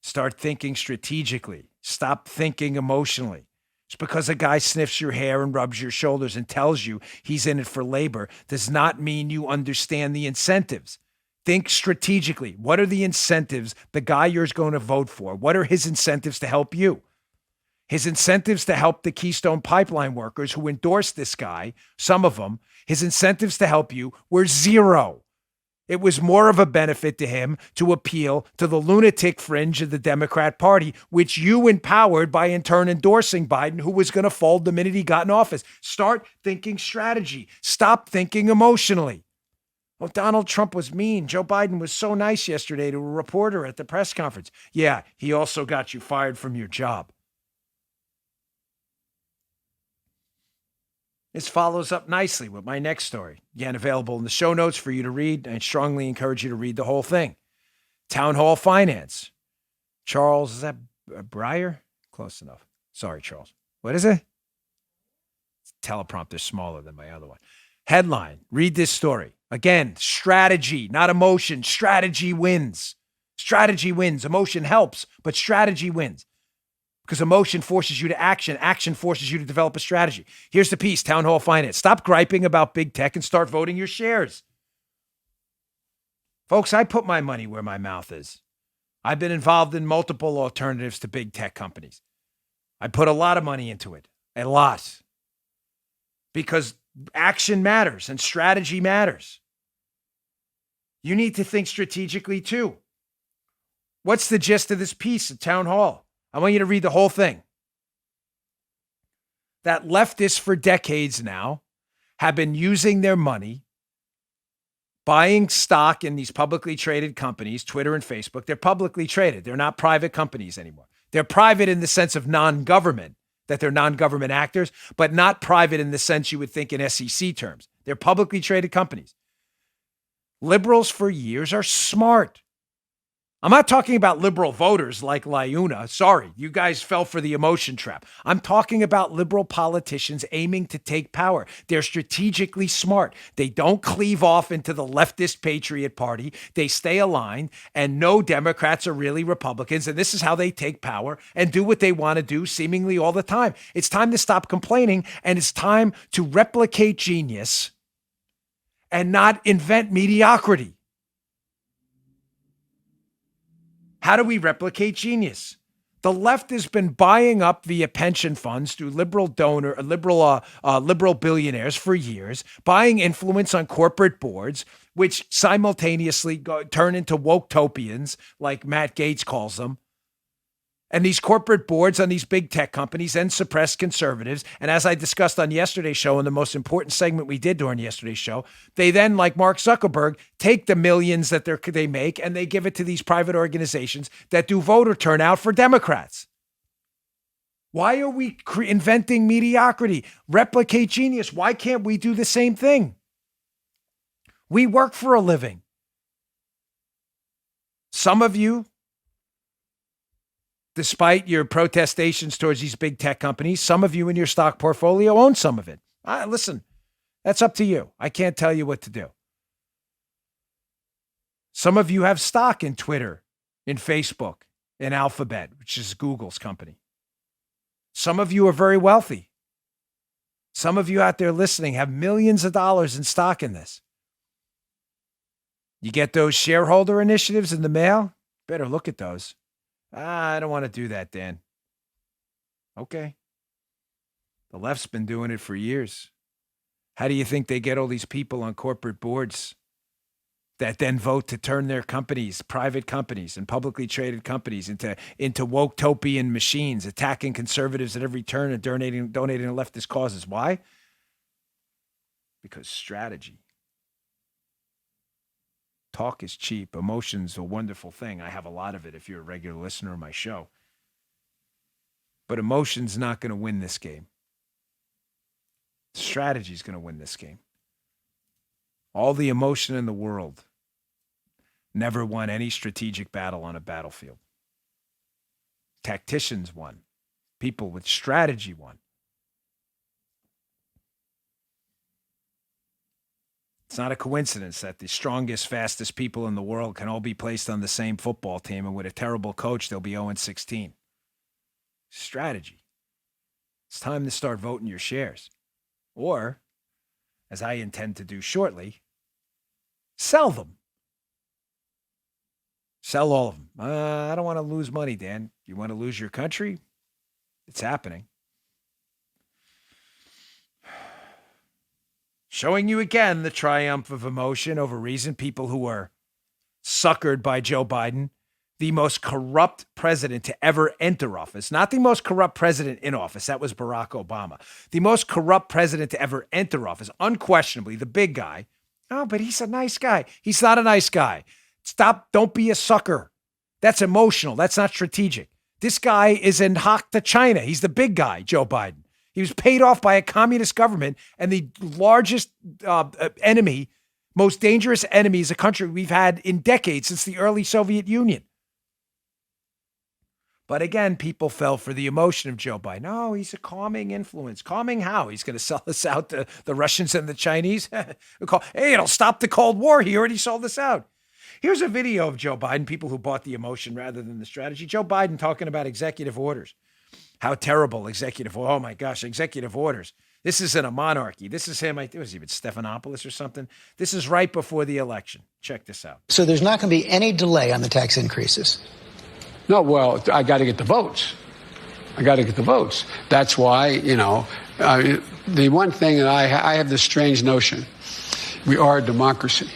Start thinking strategically. Stop thinking emotionally. Just because a guy sniffs your hair and rubs your shoulders and tells you he's in it for labor does not mean you understand the incentives. Think strategically. What are the incentives the guy you're going to vote for? What are his incentives to help you? His incentives to help the Keystone Pipeline workers who endorsed this guy, some of them, his incentives to help you were zero. It was more of a benefit to him to appeal to the lunatic fringe of the Democrat Party, which you empowered by in turn endorsing Biden, who was going to fold the minute he got in office. Start thinking strategy. Stop thinking emotionally. Well, Donald Trump was mean. Joe Biden was so nice yesterday to a reporter at the press conference. Yeah, he also got you fired from your job. This follows up nicely with my next story. Again, available in the show notes for you to read. I strongly encourage you to read the whole thing. Town Hall Finance. Charles, is that Breyer? Close enough. Sorry, Charles. What is it? Teleprompter smaller than my other one. Headline, read this story. Again, strategy, not emotion. Strategy wins. Strategy wins. Emotion helps, but strategy wins. Because emotion forces you to action. Action forces you to develop a strategy. Here's the piece, Town Hall Finance. Stop griping about big tech and start voting your shares. Folks, I put my money where my mouth is. I've been involved in multiple alternatives to big tech companies. I put a lot of money into it. A lot. Because action matters and strategy matters. You need to think strategically too. What's the gist of this piece at Town Hall? I want you to read the whole thing. That leftists for decades now have been using their money, buying stock in these publicly traded companies, Twitter and Facebook. They're publicly traded. They're not private companies anymore. They're private in the sense of non-government, that they're non-government actors, but not private in the sense you would think in SEC terms. They're publicly traded companies. Liberals for years are smart. I'm not talking about liberal voters like Liuna. Sorry, you guys fell for the emotion trap. I'm talking about liberal politicians aiming to take power. They're strategically smart. They don't cleave off into the leftist patriot party. They stay aligned, and no Democrats are really Republicans. And this is how they take power and do what they want to do seemingly all the time. It's time to stop complaining, and it's time to replicate genius and not invent mediocrity. How do we replicate genius? The left has been buying up via pension funds through liberal billionaires for years, buying influence on corporate boards, which simultaneously turn into woke-topians, like Matt Gaetz calls them. And these corporate boards on these big tech companies then suppress conservatives. And as I discussed on yesterday's show, in the most important segment we did during yesterday's show, they then, like Mark Zuckerberg, take the millions that they make and they give it to these private organizations that do voter turnout for Democrats. Why are we inventing mediocrity? Replicate genius. Why can't we do the same thing? We work for a living. Some of you, despite your protestations towards these big tech companies, some of you in your stock portfolio own some of it. Listen, that's up to you. I can't tell you what to do. Some of you have stock in Twitter, in Facebook, in Alphabet, which is Google's company. Some of you are very wealthy. Some of you out there listening have millions of dollars in stock in this. You get those shareholder initiatives in the mail? Better look at those. I don't want to do that, Dan. Okay. The left's been doing it for years. How do you think they get all these people on corporate boards that then vote to turn their companies, private companies and publicly traded companies into woke-topian machines, attacking conservatives at every turn and donating to leftist causes? Why? Because strategy. Talk is cheap. Emotion's a wonderful thing. I have a lot of it if you're a regular listener of my show. But emotion's not going to win this game. Strategy's going to win this game. All the emotion in the world never won any strategic battle on a battlefield. Tacticians won. People with strategy won. It's not a coincidence that the strongest, fastest people in the world can all be placed on the same football team, and with a terrible coach, they'll be 0-16. Strategy. It's time to start voting your shares. Or, as I intend to do shortly, sell them. Sell all of them. I don't want to lose money, Dan. You want to lose your country? It's happening. Showing you again the triumph of emotion over reason. People who were suckered by Joe Biden, the most corrupt president to ever enter office. Not the most corrupt president in office. That was Barack Obama. The most corrupt president to ever enter office. Unquestionably, the big guy. Oh, but he's a nice guy. He's not a nice guy. Stop. Don't be a sucker. That's emotional. That's not strategic. This guy is in hock to China. He's the big guy, Joe Biden. He was paid off by a communist government, and the largest enemy, most dangerous enemy is a country we've had in decades, since the early Soviet Union. But again, people fell for the emotion of Joe Biden. Oh, he's a calming influence. Calming how? He's going to sell us out to the Russians and the Chinese? Hey, it'll stop the Cold War. He already sold us out. Here's a video of Joe Biden, people who bought the emotion rather than the strategy. Joe Biden talking about executive orders. How terrible executive, oh my gosh, executive orders. This isn't a monarchy. This is him. It was even Stephanopoulos or something. This is right before the election. Check this out. So there's not going to be any delay on the tax increases. No, well, I got to get the votes. That's why, the one thing that I have this strange notion. We are a democracy.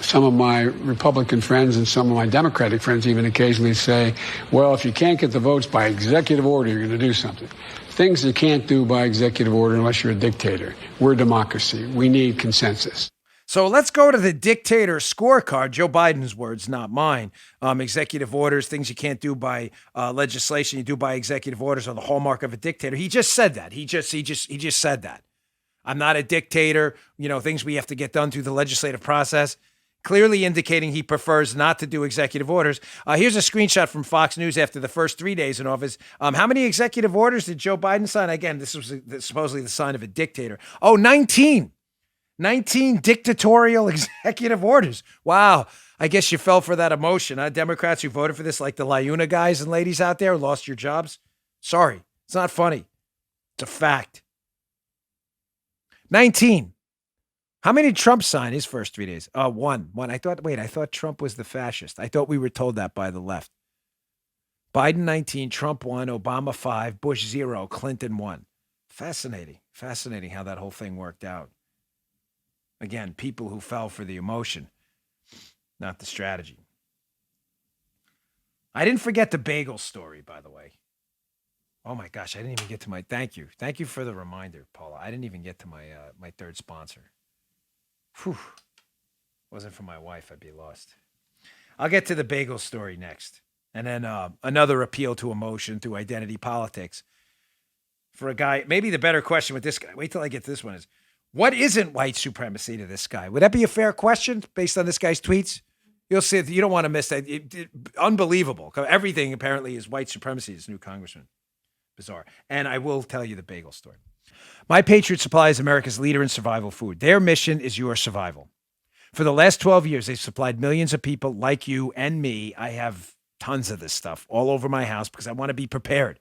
Some of my Republican friends and some of my Democratic friends even occasionally say, well, if you can't get the votes by executive order, you're going to do something. Things you can't do by executive order unless you're a dictator. We're a democracy. We need consensus. So let's go to the dictator scorecard. Joe Biden's words, not mine. Executive orders, things you can't do by legislation, you do by executive orders, are the hallmark of a dictator. He just said that. He just said that. I'm not a dictator. Things we have to get done through the legislative process. Clearly indicating he prefers not to do executive orders. Here's a screenshot from Fox News after the first 3 days in office. How many executive orders did Joe Biden sign? Again, this was supposedly the sign of a dictator. Oh, 19. 19 dictatorial executive orders. Wow. I guess you fell for that emotion, huh? Democrats who voted for this, like the LaUna guys and ladies out there, lost your jobs. Sorry. It's not funny. It's a fact. 19. How many did Trump sign his first 3 days? One. I thought Trump was the fascist. I thought we were told that by the left. Biden 19, Trump 1, Obama 5, Bush 0, Clinton 1. Fascinating. Fascinating how that whole thing worked out. Again, people who fell for the emotion, not the strategy. I didn't forget the bagel story, by the way. Oh my gosh, I didn't even get to my, thank you. Thank you for the reminder, Paula. I didn't even get to my third sponsor. Whew. Wasn't for my wife, I'd be lost. I'll get to the bagel story next. And then another appeal to emotion through identity politics. For a guy, maybe the better question with this guy, wait till I get to this one, is, what isn't white supremacy to this guy? Would that be a fair question based on this guy's tweets? You'll see, you don't want to miss that. Unbelievable. Everything apparently is white supremacy, this new congressman. Bizarre. And I will tell you the bagel story. My Patriot Supply is America's leader in survival food. Their mission is your survival. For the last 12 years, they've supplied millions of people like you and me. I have tons of this stuff all over my house because I want to be prepared.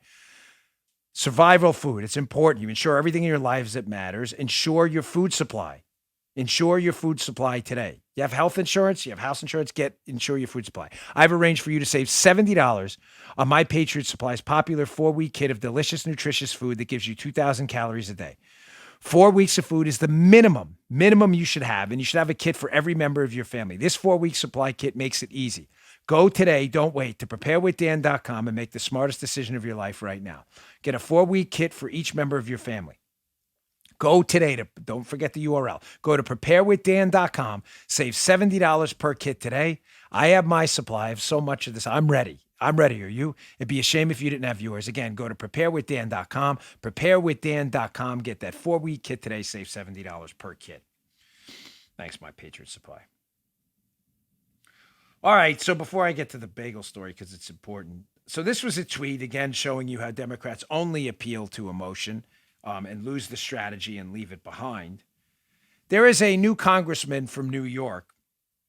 Survival food, it's important. You ensure everything in your lives that matters. Ensure your food supply. Ensure your food supply today. You have health insurance, you have house insurance, ensure your food supply. I've arranged for you to save $70 on My Patriot Supply's popular 4-week kit of delicious, nutritious food that gives you 2,000 calories a day. 4 weeks of food is the minimum you should have, and you should have a kit for every member of your family. This 4-week supply kit makes it easy. Go today, don't wait, to preparewithdan.com and make the smartest decision of your life right now. Get a 4-week kit for each member of your family. Go today don't forget the URL. Go to preparewithdan.com, save $70 per kit today. I have my supply of so much of this. I'm ready. Are you? It'd be a shame if you didn't have yours. Again, go to preparewithdan.com, preparewithdan.com, get that 4-week kit today, save $70 per kit. Thanks, My Patriot Supply. All right, so before I get to the bagel story, because it's important. So this was a tweet, again, showing you how Democrats only appeal to emotion and lose the strategy and leave it behind. There is a new congressman from New York,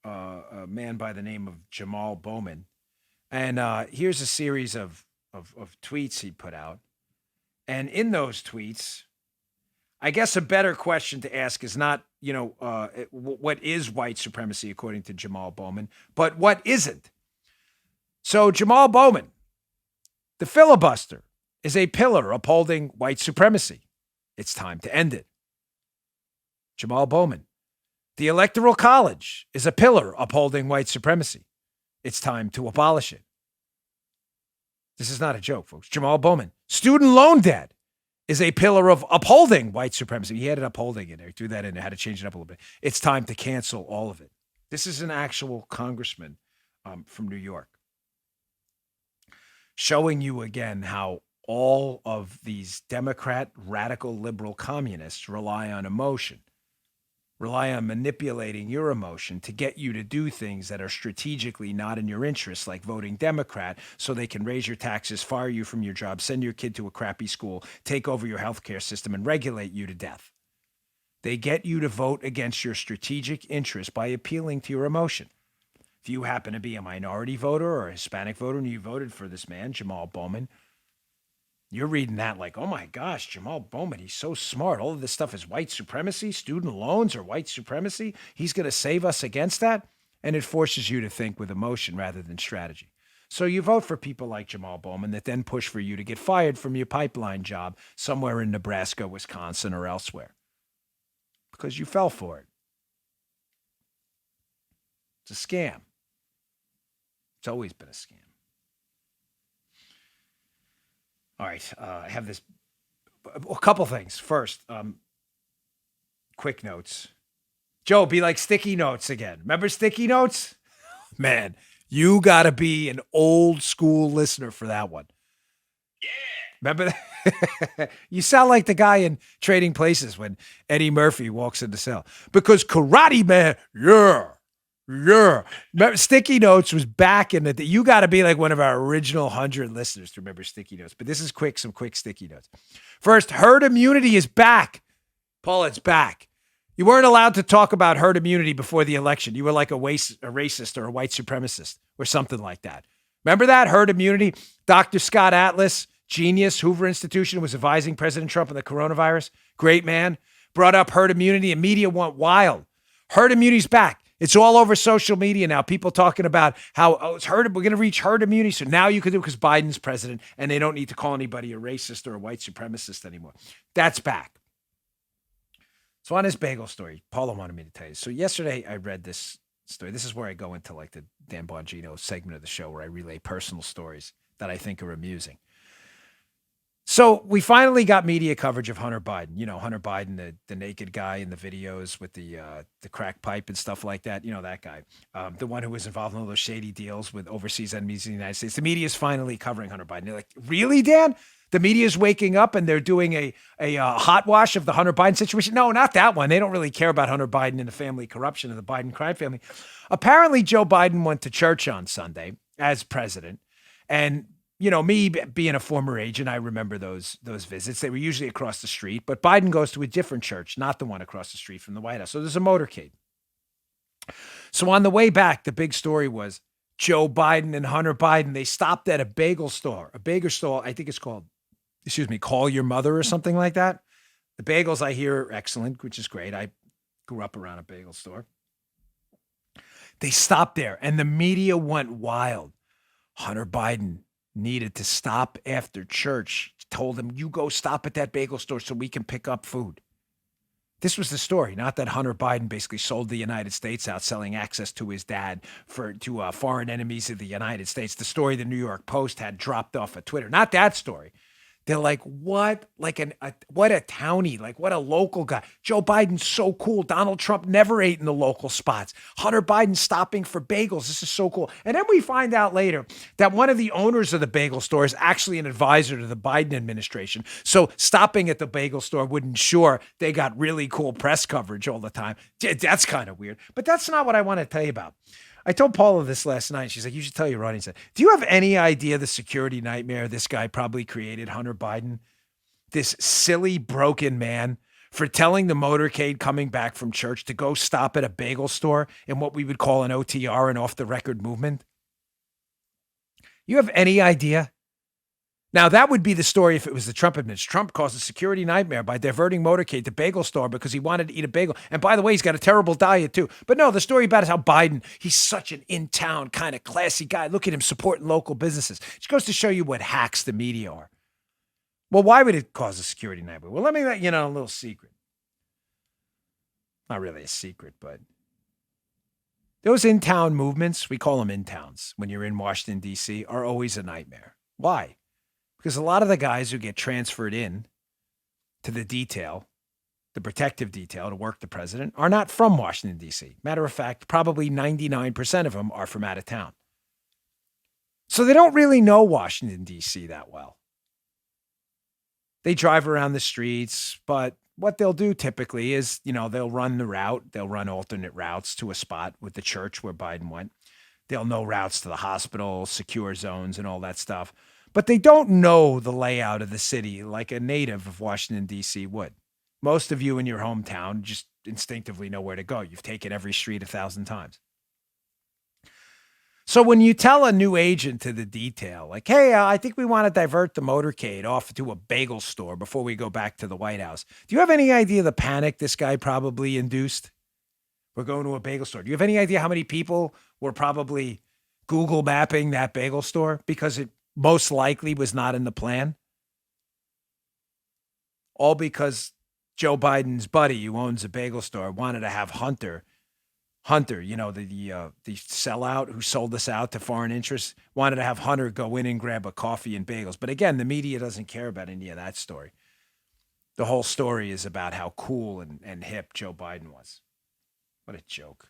a man by the name of Jamal Bowman. And here's a series of tweets he put out. And in those tweets, I guess a better question to ask is not, what is white supremacy according to Jamal Bowman, but what isn't? So Jamal Bowman, the filibuster is a pillar upholding white supremacy. It's time to end it. Jamal Bowman, the Electoral College is a pillar upholding white supremacy. It's time to abolish it. This is not a joke, folks. Jamal Bowman, student loan debt is a pillar of upholding white supremacy. He had an upholding in there. Threw that in there. Had to change it up a little bit. It's time to cancel all of it. This is an actual congressman from New York, showing you again how all of these Democrat, radical, liberal communists rely on emotion. rely on manipulating your emotion to get you to do things that are strategically not in your interest, like voting Democrat, so they can raise your taxes, fire you from your job, send your kid to a crappy school, take over your healthcare system, and regulate you to death. They get you to vote against your strategic interest by appealing to your emotion. If you happen to be a minority voter or a Hispanic voter and you voted for this man, Jamal Bowman, you're reading that like, oh my gosh, Jamal Bowman, he's so smart. All of this stuff is white supremacy. Student loans are white supremacy. He's going to save us against that. And it forces you to think with emotion rather than strategy. So you vote for people like Jamal Bowman that then push for you to get fired from your pipeline job somewhere in Nebraska, Wisconsin, or elsewhere because you fell for it. It's a scam. It's always been a scam. All right, I have this, a couple things. First, quick notes. Joe, be like sticky notes again. Remember sticky notes? Man, you got to be an old school listener for that one. Yeah. Remember that? You sound like the guy in Trading Places when Eddie Murphy walks in the cell. Because Karate Man, yeah. Remember, Sticky Notes was back in the day. You got to be like one of our original 100 listeners to remember Sticky Notes. But this is some quick Sticky Notes. First, herd immunity is back. Paul, it's back. You weren't allowed to talk about herd immunity before the election. You were like a racist or a white supremacist or something like that. Remember that? Herd immunity? Dr. Scott Atlas, genius, Hoover Institution, was advising President Trump on the coronavirus. Great man. Brought up herd immunity and media went wild. Herd immunity's back. It's all over social media now. People talking about how it's we're going to reach herd immunity. So now you can do it because Biden's president and they don't need to call anybody a racist or a white supremacist anymore. That's back. So on this bagel story, Paula wanted me to tell you. So yesterday I read this story. This is where I go into like the Dan Bongino segment of the show where I relay personal stories that I think are amusing. So we finally got media coverage of Hunter Biden. You know, Hunter Biden, the naked guy in the videos with the crack pipe and stuff like that. You know, that guy, the one who was involved in all those shady deals with overseas enemies in the United States. The media is finally covering Hunter Biden. They're like, really, Dan? The media is waking up and they're doing a hot wash of the Hunter Biden situation? No, not that one. They don't really care about Hunter Biden and the family corruption of the Biden crime family. Apparently, Joe Biden went to church on Sunday as president, and you know, me being a former agent, I remember those visits. They were usually across the street, but Biden goes to a different church, not the one across the street from the White House. So there's a motorcade. So on the way back, the big story was Joe Biden and Hunter Biden. They stopped at a bagel store, I think it's called, Call Your Mother or something like that. The bagels I hear are excellent, which is great. I grew up around a bagel store. They stopped there and the media went wild. Hunter Biden needed to stop after church. Told him, you go stop at that bagel store so we can pick up food. This was the story, not that Hunter Biden basically sold the United States out, selling access to his dad to foreign enemies of the United States. The story the New York Post had dropped off of Twitter. Not that story. They're like, what? Like what a townie, like what a local guy. Joe Biden's so cool. Donald Trump never ate in the local spots. Hunter Biden stopping for bagels. This is so cool. And then we find out later that one of the owners of the bagel store is actually an advisor to the Biden administration. So stopping at the bagel store would ensure they got really cool press coverage all the time. That's kind of weird. But that's not what I want to tell you about. I told Paula this last night. She's like, you should tell your audience that. Do you have any idea the security nightmare this guy probably created, Hunter Biden? This silly, broken man for telling the motorcade coming back from church to go stop at a bagel store in what we would call an OTR, an off-the-record movement? You have any idea? Now, that would be the story if it was the Trump administration. Trump caused a security nightmare by diverting motorcade to bagel store because he wanted to eat a bagel. And by the way, he's got a terrible diet too. But no, the story about is how Biden, he's such an in-town kind of classy guy. Look at him supporting local businesses. It goes to show you what hacks the media are. Well, why would it cause a security nightmare? Well, let me let you know a little secret. Not really a secret, but those in-town movements, we call them in-towns when you're in Washington, D.C., are always a nightmare. Why? Because a lot of the guys who get transferred in to the detail, the protective detail to work the president, are not from Washington, D.C. Matter of fact, probably 99% of them are from out of town. So they don't really know Washington, D.C. that well. They drive around the streets, but what they'll do typically is, they'll run the route. They'll run alternate routes to a spot with the church where Biden went. They'll know routes to the hospital, secure zones, and all that stuff. But they don't know the layout of the city like a native of Washington, D.C. would. Most of you in your hometown just instinctively know where to go. You've taken every street 1,000 times. So when you tell a new agent to the detail, like, hey, I think we want to divert the motorcade off to a bagel store before we go back to the White House. Do you have any idea the panic this guy probably induced? We're going to a bagel store. Do you have any idea how many people were probably Google mapping that bagel store because it most likely was not in the plan? All because Joe Biden's buddy who owns a bagel store wanted to have Hunter, the sellout who sold us out to foreign interests, wanted to have Hunter go in and grab a coffee and bagels. But again, the media doesn't care about any of that story. The whole story is about how cool and hip Joe Biden was. What a joke.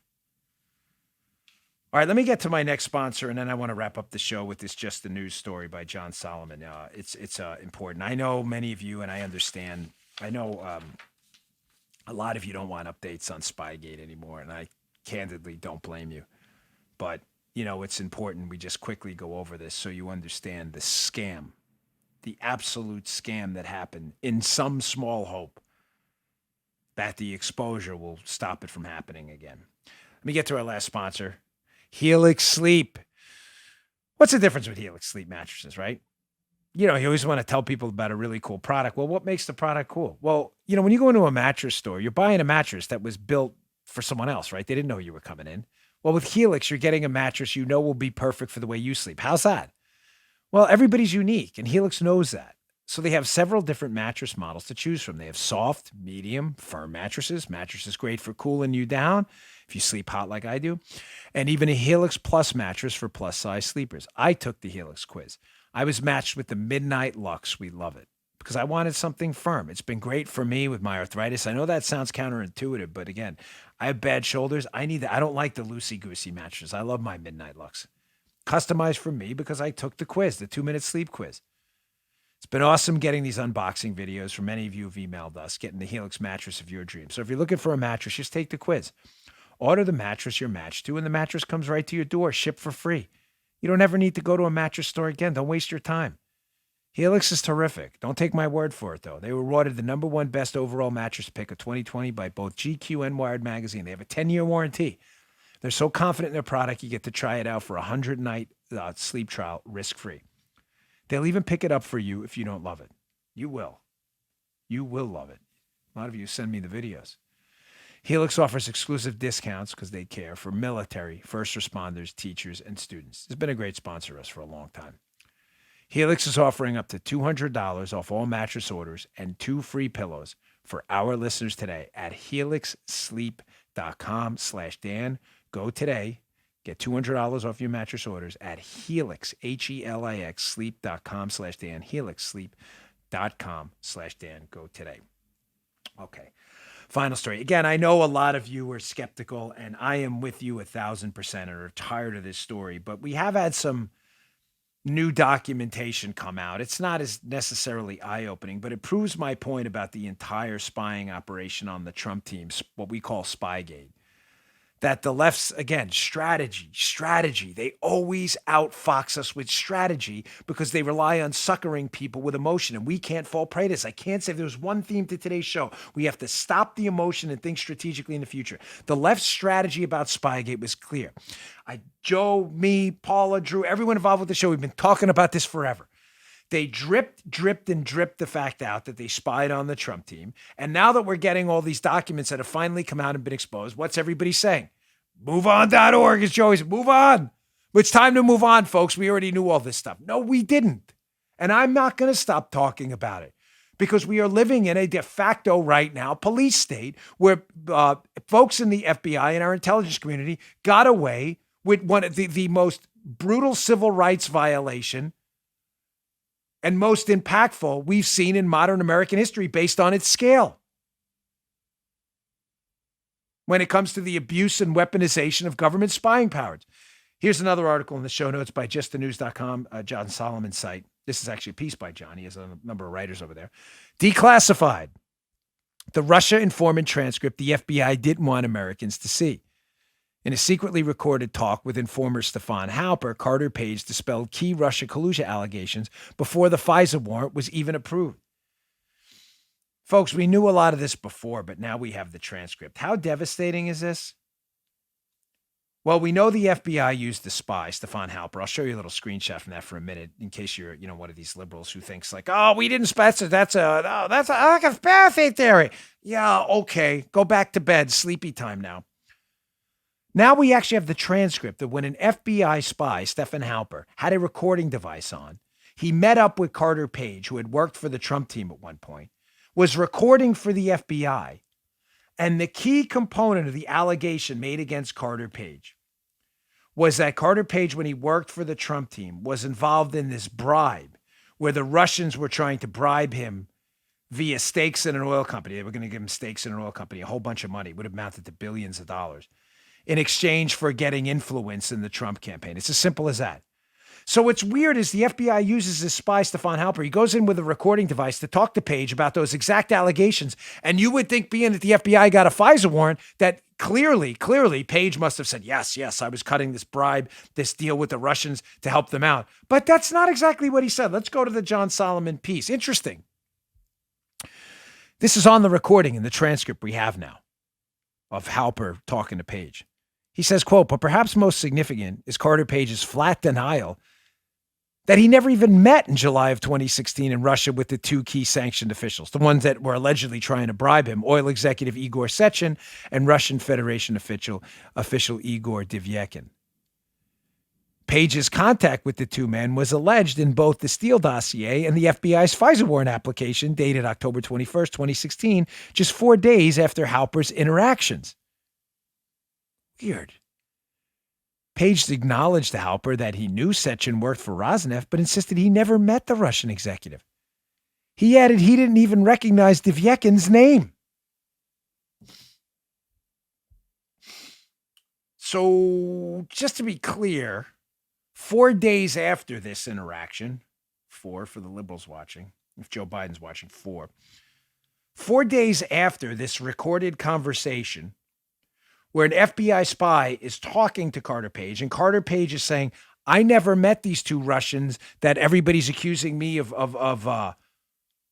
All right, let me get to my next sponsor, and then I want to wrap up the show with this Just the News story by John Solomon. It's important. I know many of you, and I understand. I know a lot of you don't want updates on Spygate anymore, and I candidly don't blame you. But, it's important we just quickly go over this so you understand the scam, the absolute scam that happened in some small hope that the exposure will stop it from happening again. Let me get to our last sponsor, Helix Sleep. What's the difference with Helix Sleep mattresses, right? You always want to tell people about a really cool product. Well, what makes the product cool? Well, when you go into a mattress store, you're buying a mattress that was built for someone else, right? They didn't know you were coming in. Well, with Helix, you're getting a mattress will be perfect for the way you sleep. How's that? Well, everybody's unique, and Helix knows that. So they have several different mattress models to choose from. They have soft, medium, firm mattresses. Mattress is great for cooling you down if you sleep hot like I do. And even a Helix Plus mattress for plus-size sleepers. I took the Helix quiz. I was matched with the Midnight Lux. We love it because I wanted something firm. It's been great for me with my arthritis. I know that sounds counterintuitive, but again, I have bad shoulders. I don't like the loosey-goosey mattresses. I love my Midnight Lux. Customized for me because I took the quiz, the 2-minute sleep quiz. It's been awesome getting these unboxing videos from many of you who've emailed us, getting the Helix mattress of your dreams. So if you're looking for a mattress, just take the quiz. Order the mattress you're matched to, and the mattress comes right to your door, shipped for free. You don't ever need to go to a mattress store again. Don't waste your time. Helix is terrific. Don't take my word for it, though. They were awarded the #1 best overall mattress pick of 2020 by both GQ and Wired Magazine. They have a 10-year warranty. They're so confident in their product, you get to try it out for a 100-night sleep trial, risk-free. They'll even pick it up for you if you don't love it. You will. You will love it. A lot of you send me the videos. Helix offers exclusive discounts because they care for military, first responders, teachers, and students. It's been a great sponsor of us for a long time. Helix is offering up to $200 off all mattress orders and 2 free pillows for our listeners today at helixsleep.com/Dan. Go today. Get $200 off your mattress orders at Helix, Helix, sleep.com/Dan, helixsleep.com/Dan. Go today. Okay. Final story. Again, I know a lot of you are skeptical, and I am with you 1,000% and are tired of this story, but we have had some new documentation come out. It's not as necessarily eye-opening, but it proves my point about the entire spying operation on the Trump team, what we call Spygate. That the left's, again, strategy. They always outfox us with strategy because they rely on succoring people with emotion, and we can't fall prey to this. I can't say if there's one theme to today's show. We have to stop the emotion and think strategically in the future. The left's strategy about Spygate was clear. Joe, me, Paula, Drew, everyone involved with the show, we've been talking about this forever. They dripped the fact out that they spied on the Trump team. And now that we're getting all these documents that have finally come out and been exposed, what's everybody saying? MoveOn.org, as Joey said, move on. It's time to move on, folks. We already knew all this stuff. No, we didn't. And I'm not going to stop talking about it because we are living in a de facto right now police state where folks in the FBI and our intelligence community got away with one of the most brutal civil rights violation and most impactful we've seen in modern American history based on its scale. When it comes to the abuse and weaponization of government spying powers. Here's another article in the show notes by justthenews.com, John Solomon's site. This is actually a piece by John. He has a number of writers over there. Declassified. The Russia informant transcript the FBI didn't want Americans to see. In a secretly recorded talk with informer Stefan Halper, Carter Page dispelled key Russia collusion allegations before the FISA warrant was even approved. Folks, we knew a lot of this before, but now we have the transcript. How devastating is this? Well, we know the FBI used the spy, Stefan Halper. I'll show you a little screenshot from that for a minute, in case you're, one of these liberals who thinks like, oh, we didn't spy. That's a conspiracy theory. Yeah, okay. Go back to bed. Sleepy time now. Now we actually have the transcript that when an FBI spy, Stefan Halper, had a recording device on, he met up with Carter Page, who had worked for the Trump team at one point, was recording for the FBI, and the key component of the allegation made against Carter Page was that Carter Page, when he worked for the Trump team, was involved in this bribe where the Russians were trying to bribe him via stakes in an oil company. They were going to give him stakes in an oil company, a whole bunch of money. It would have amounted to billions of dollars in exchange for getting influence in the Trump campaign. It's as simple as that. So what's weird is the FBI uses this spy, Stefan Halper. He goes in with a recording device to talk to Page about those exact allegations. And you would think, being that the FBI got a FISA warrant, that clearly, Page must have said, yes, I was cutting this bribe, this deal with the Russians to help them out. But that's not exactly what he said. Let's go to the John Solomon piece. Interesting. This is on the recording in the transcript we have now of Halper talking to Page. He says, quote, but perhaps most significant is Carter Page's flat denial that he never even met in July of 2016 in Russia with the two key sanctioned officials, the ones that were allegedly trying to bribe him, oil executive Igor Sechin and Russian Federation official Igor Divyakin. Page's contact with the two men was alleged in both the Steele dossier and the FBI's FISA warrant application dated October 21st, 2016, just 4 days after Halper's interactions. Weird. Page acknowledged to Halper that he knew Sechin worked for Rosneft, but insisted he never met the Russian executive. He added he didn't even recognize Divyakin's name. So, just to be clear, 4 days after this interaction, 4 for the liberals watching, if Joe Biden's watching, 4 days after this recorded conversation, where an FBI spy is talking to Carter Page, and Carter Page is saying, I never met these two Russians that everybody's accusing me of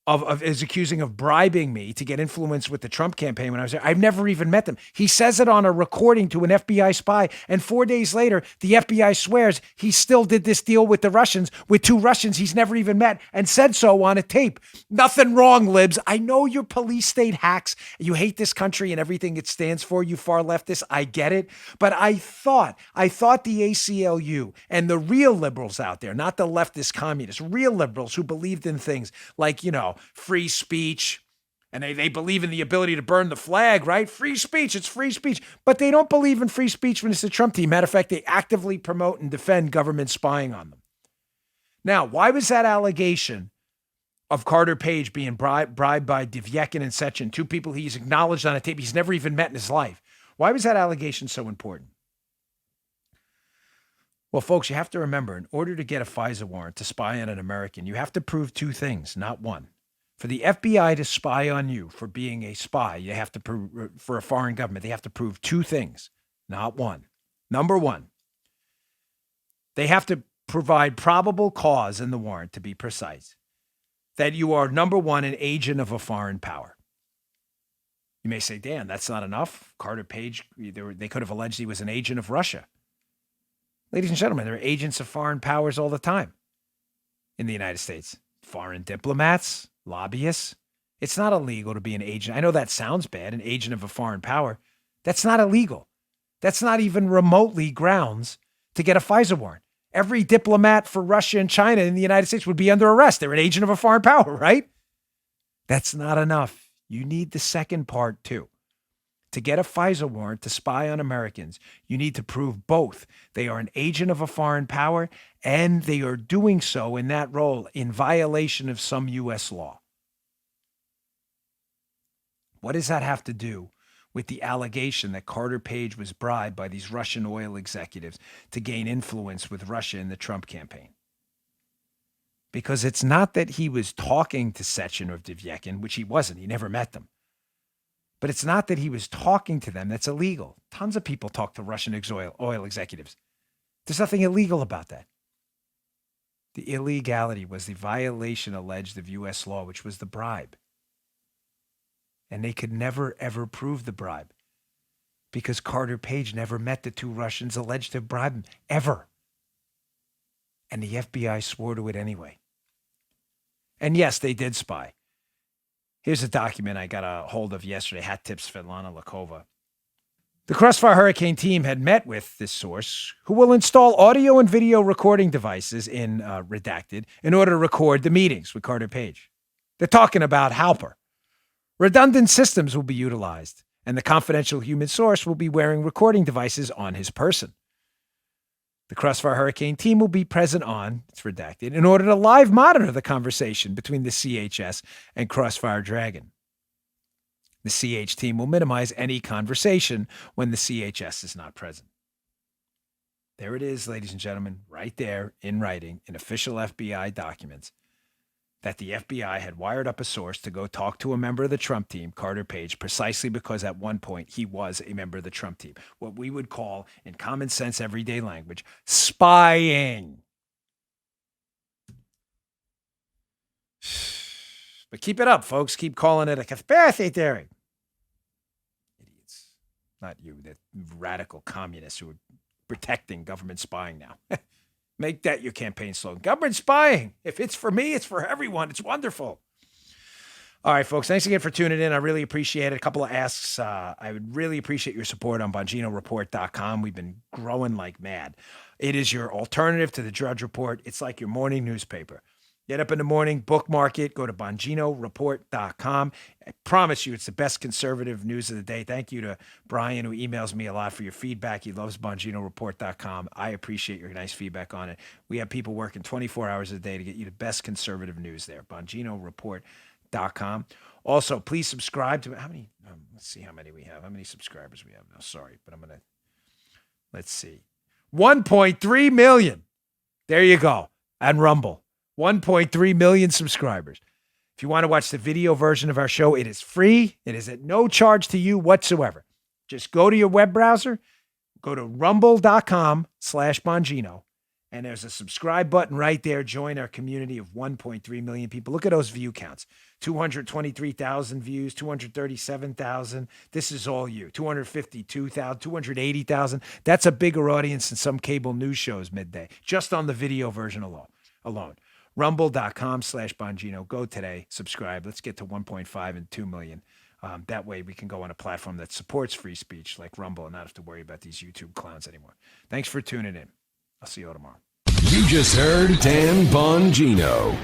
accusing of bribing me to get influence with the Trump campaign when I was there. I've never even met them. He says it on a recording to an FBI spy, and 4 days later, the FBI swears he still did this deal with the Russians, with two Russians he's never even met, and said so on a tape. Nothing wrong, libs. I know you're police state hacks. You hate this country and everything it stands for, you far leftists. I get it. But I thought the ACLU and the real liberals out there, not the leftist communists, real liberals who believed in things like, free speech, and they believe in the ability to burn the flag, right? Free speech, it's free speech. But they don't believe in free speech when it's the Trump team. Matter of fact, they actively promote and defend government spying on them. Now, why was that allegation of Carter Page being bribed by Divyakin and Sechin, two people he's acknowledged on a tape he's never even met in his life? Why was that allegation so important? Well, folks, you have to remember, in order to get a FISA warrant to spy on an American, you have to prove two things, not one. For the FBI to spy on you for being a spy, you have to prove, for a foreign government, they have to prove two things, not one. Number one, they have to provide probable cause in the warrant, to be precise, that you are, number one, an agent of a foreign power. You may say, Dan, that's not enough. Carter Page, they could have alleged he was an agent of Russia. Ladies and gentlemen, there are agents of foreign powers all the time in the United States. Foreign diplomats, lobbyists. It's not illegal to be an agent. I know that sounds bad, an agent of a foreign power. That's not illegal. That's not even remotely grounds to get a FISA warrant. Every diplomat for Russia and China in the United States would be under arrest. They're an agent of a foreign power, right? That's not enough. You need the second part too. To get a FISA warrant to spy on Americans, you need to prove both. They are an agent of a foreign power and they are doing so in that role in violation of some U.S. law. What does that have to do with the allegation that Carter Page was bribed by these Russian oil executives to gain influence with Russia in the Trump campaign? Because it's not that he was talking to Sechin or Divyakin, which he wasn't. He never met them. But it's not that he was talking to them. That's illegal. Tons of people talk to Russian oil executives. There's nothing illegal about that. The illegality was the violation alleged of U.S. law, which was the bribe. And they could never, ever prove the bribe because Carter Page never met the two Russians alleged to have bribed him, ever. And the FBI swore to it anyway. And yes, they did spy. Here's a document I got a hold of yesterday. Hat tips Svetlana Lakova. The Crossfire Hurricane team had met with this source, who will install audio and video recording devices in Redacted in order to record the meetings with Carter Page. They're talking about Halper. Redundant systems will be utilized, and the confidential human source will be wearing recording devices on his person. The Crossfire Hurricane team will be present on, it's redacted, in order to live monitor the conversation between the CHS and Crossfire Dragon. The CH team will minimize any conversation when the CHS is not present. There it is, ladies and gentlemen, right there in writing in official FBI documents that the FBI had wired up a source to go talk to a member of the Trump team, Carter Page, precisely because at one point he was a member of the Trump team. What we would call, in common sense, everyday language, spying. But keep it up, folks. Keep calling it a conspiracy theory. Idiots. Not you, the radical communists who are protecting government spying now. Make that your campaign slogan. Government spying. If it's for me, it's for everyone. It's wonderful. All right, folks. Thanks again for tuning in. I really appreciate it. A couple of asks. I would really appreciate your support on BonginoReport.com. We've been growing like mad. It is your alternative to the Drudge Report. It's like your morning newspaper. Get up in the morning, bookmark it, go to BonginoReport.com. I promise you it's the best conservative news of the day. Thank you to Brian, who emails me a lot for your feedback. He loves BonginoReport.com. I appreciate your nice feedback on it. We have people working 24 hours a day to get you the best conservative news there. BonginoReport.com. Also, please subscribe to how many? Let's see how many we have. How many subscribers we have now? Sorry, but let's see. 1.3 million. There you go. And Rumble. 1.3 million subscribers. If you want to watch the video version of our show, it is free. It is at no charge to you whatsoever. Just go to your web browser, go to rumble.com/Bongino, and there's a subscribe button right there. Join our community of 1.3 million people. Look at those view counts. 223,000 views, 237,000. This is all you. 252,000, 280,000. That's a bigger audience than some cable news shows midday, just on the video version alone. Rumble.com/Bongino. Go today. Subscribe. Let's get to 1.5 and 2 million. That way we can go on a platform that supports free speech like Rumble and not have to worry about these YouTube clowns anymore. Thanks for tuning in. I'll see you all tomorrow. You just heard Dan Bongino.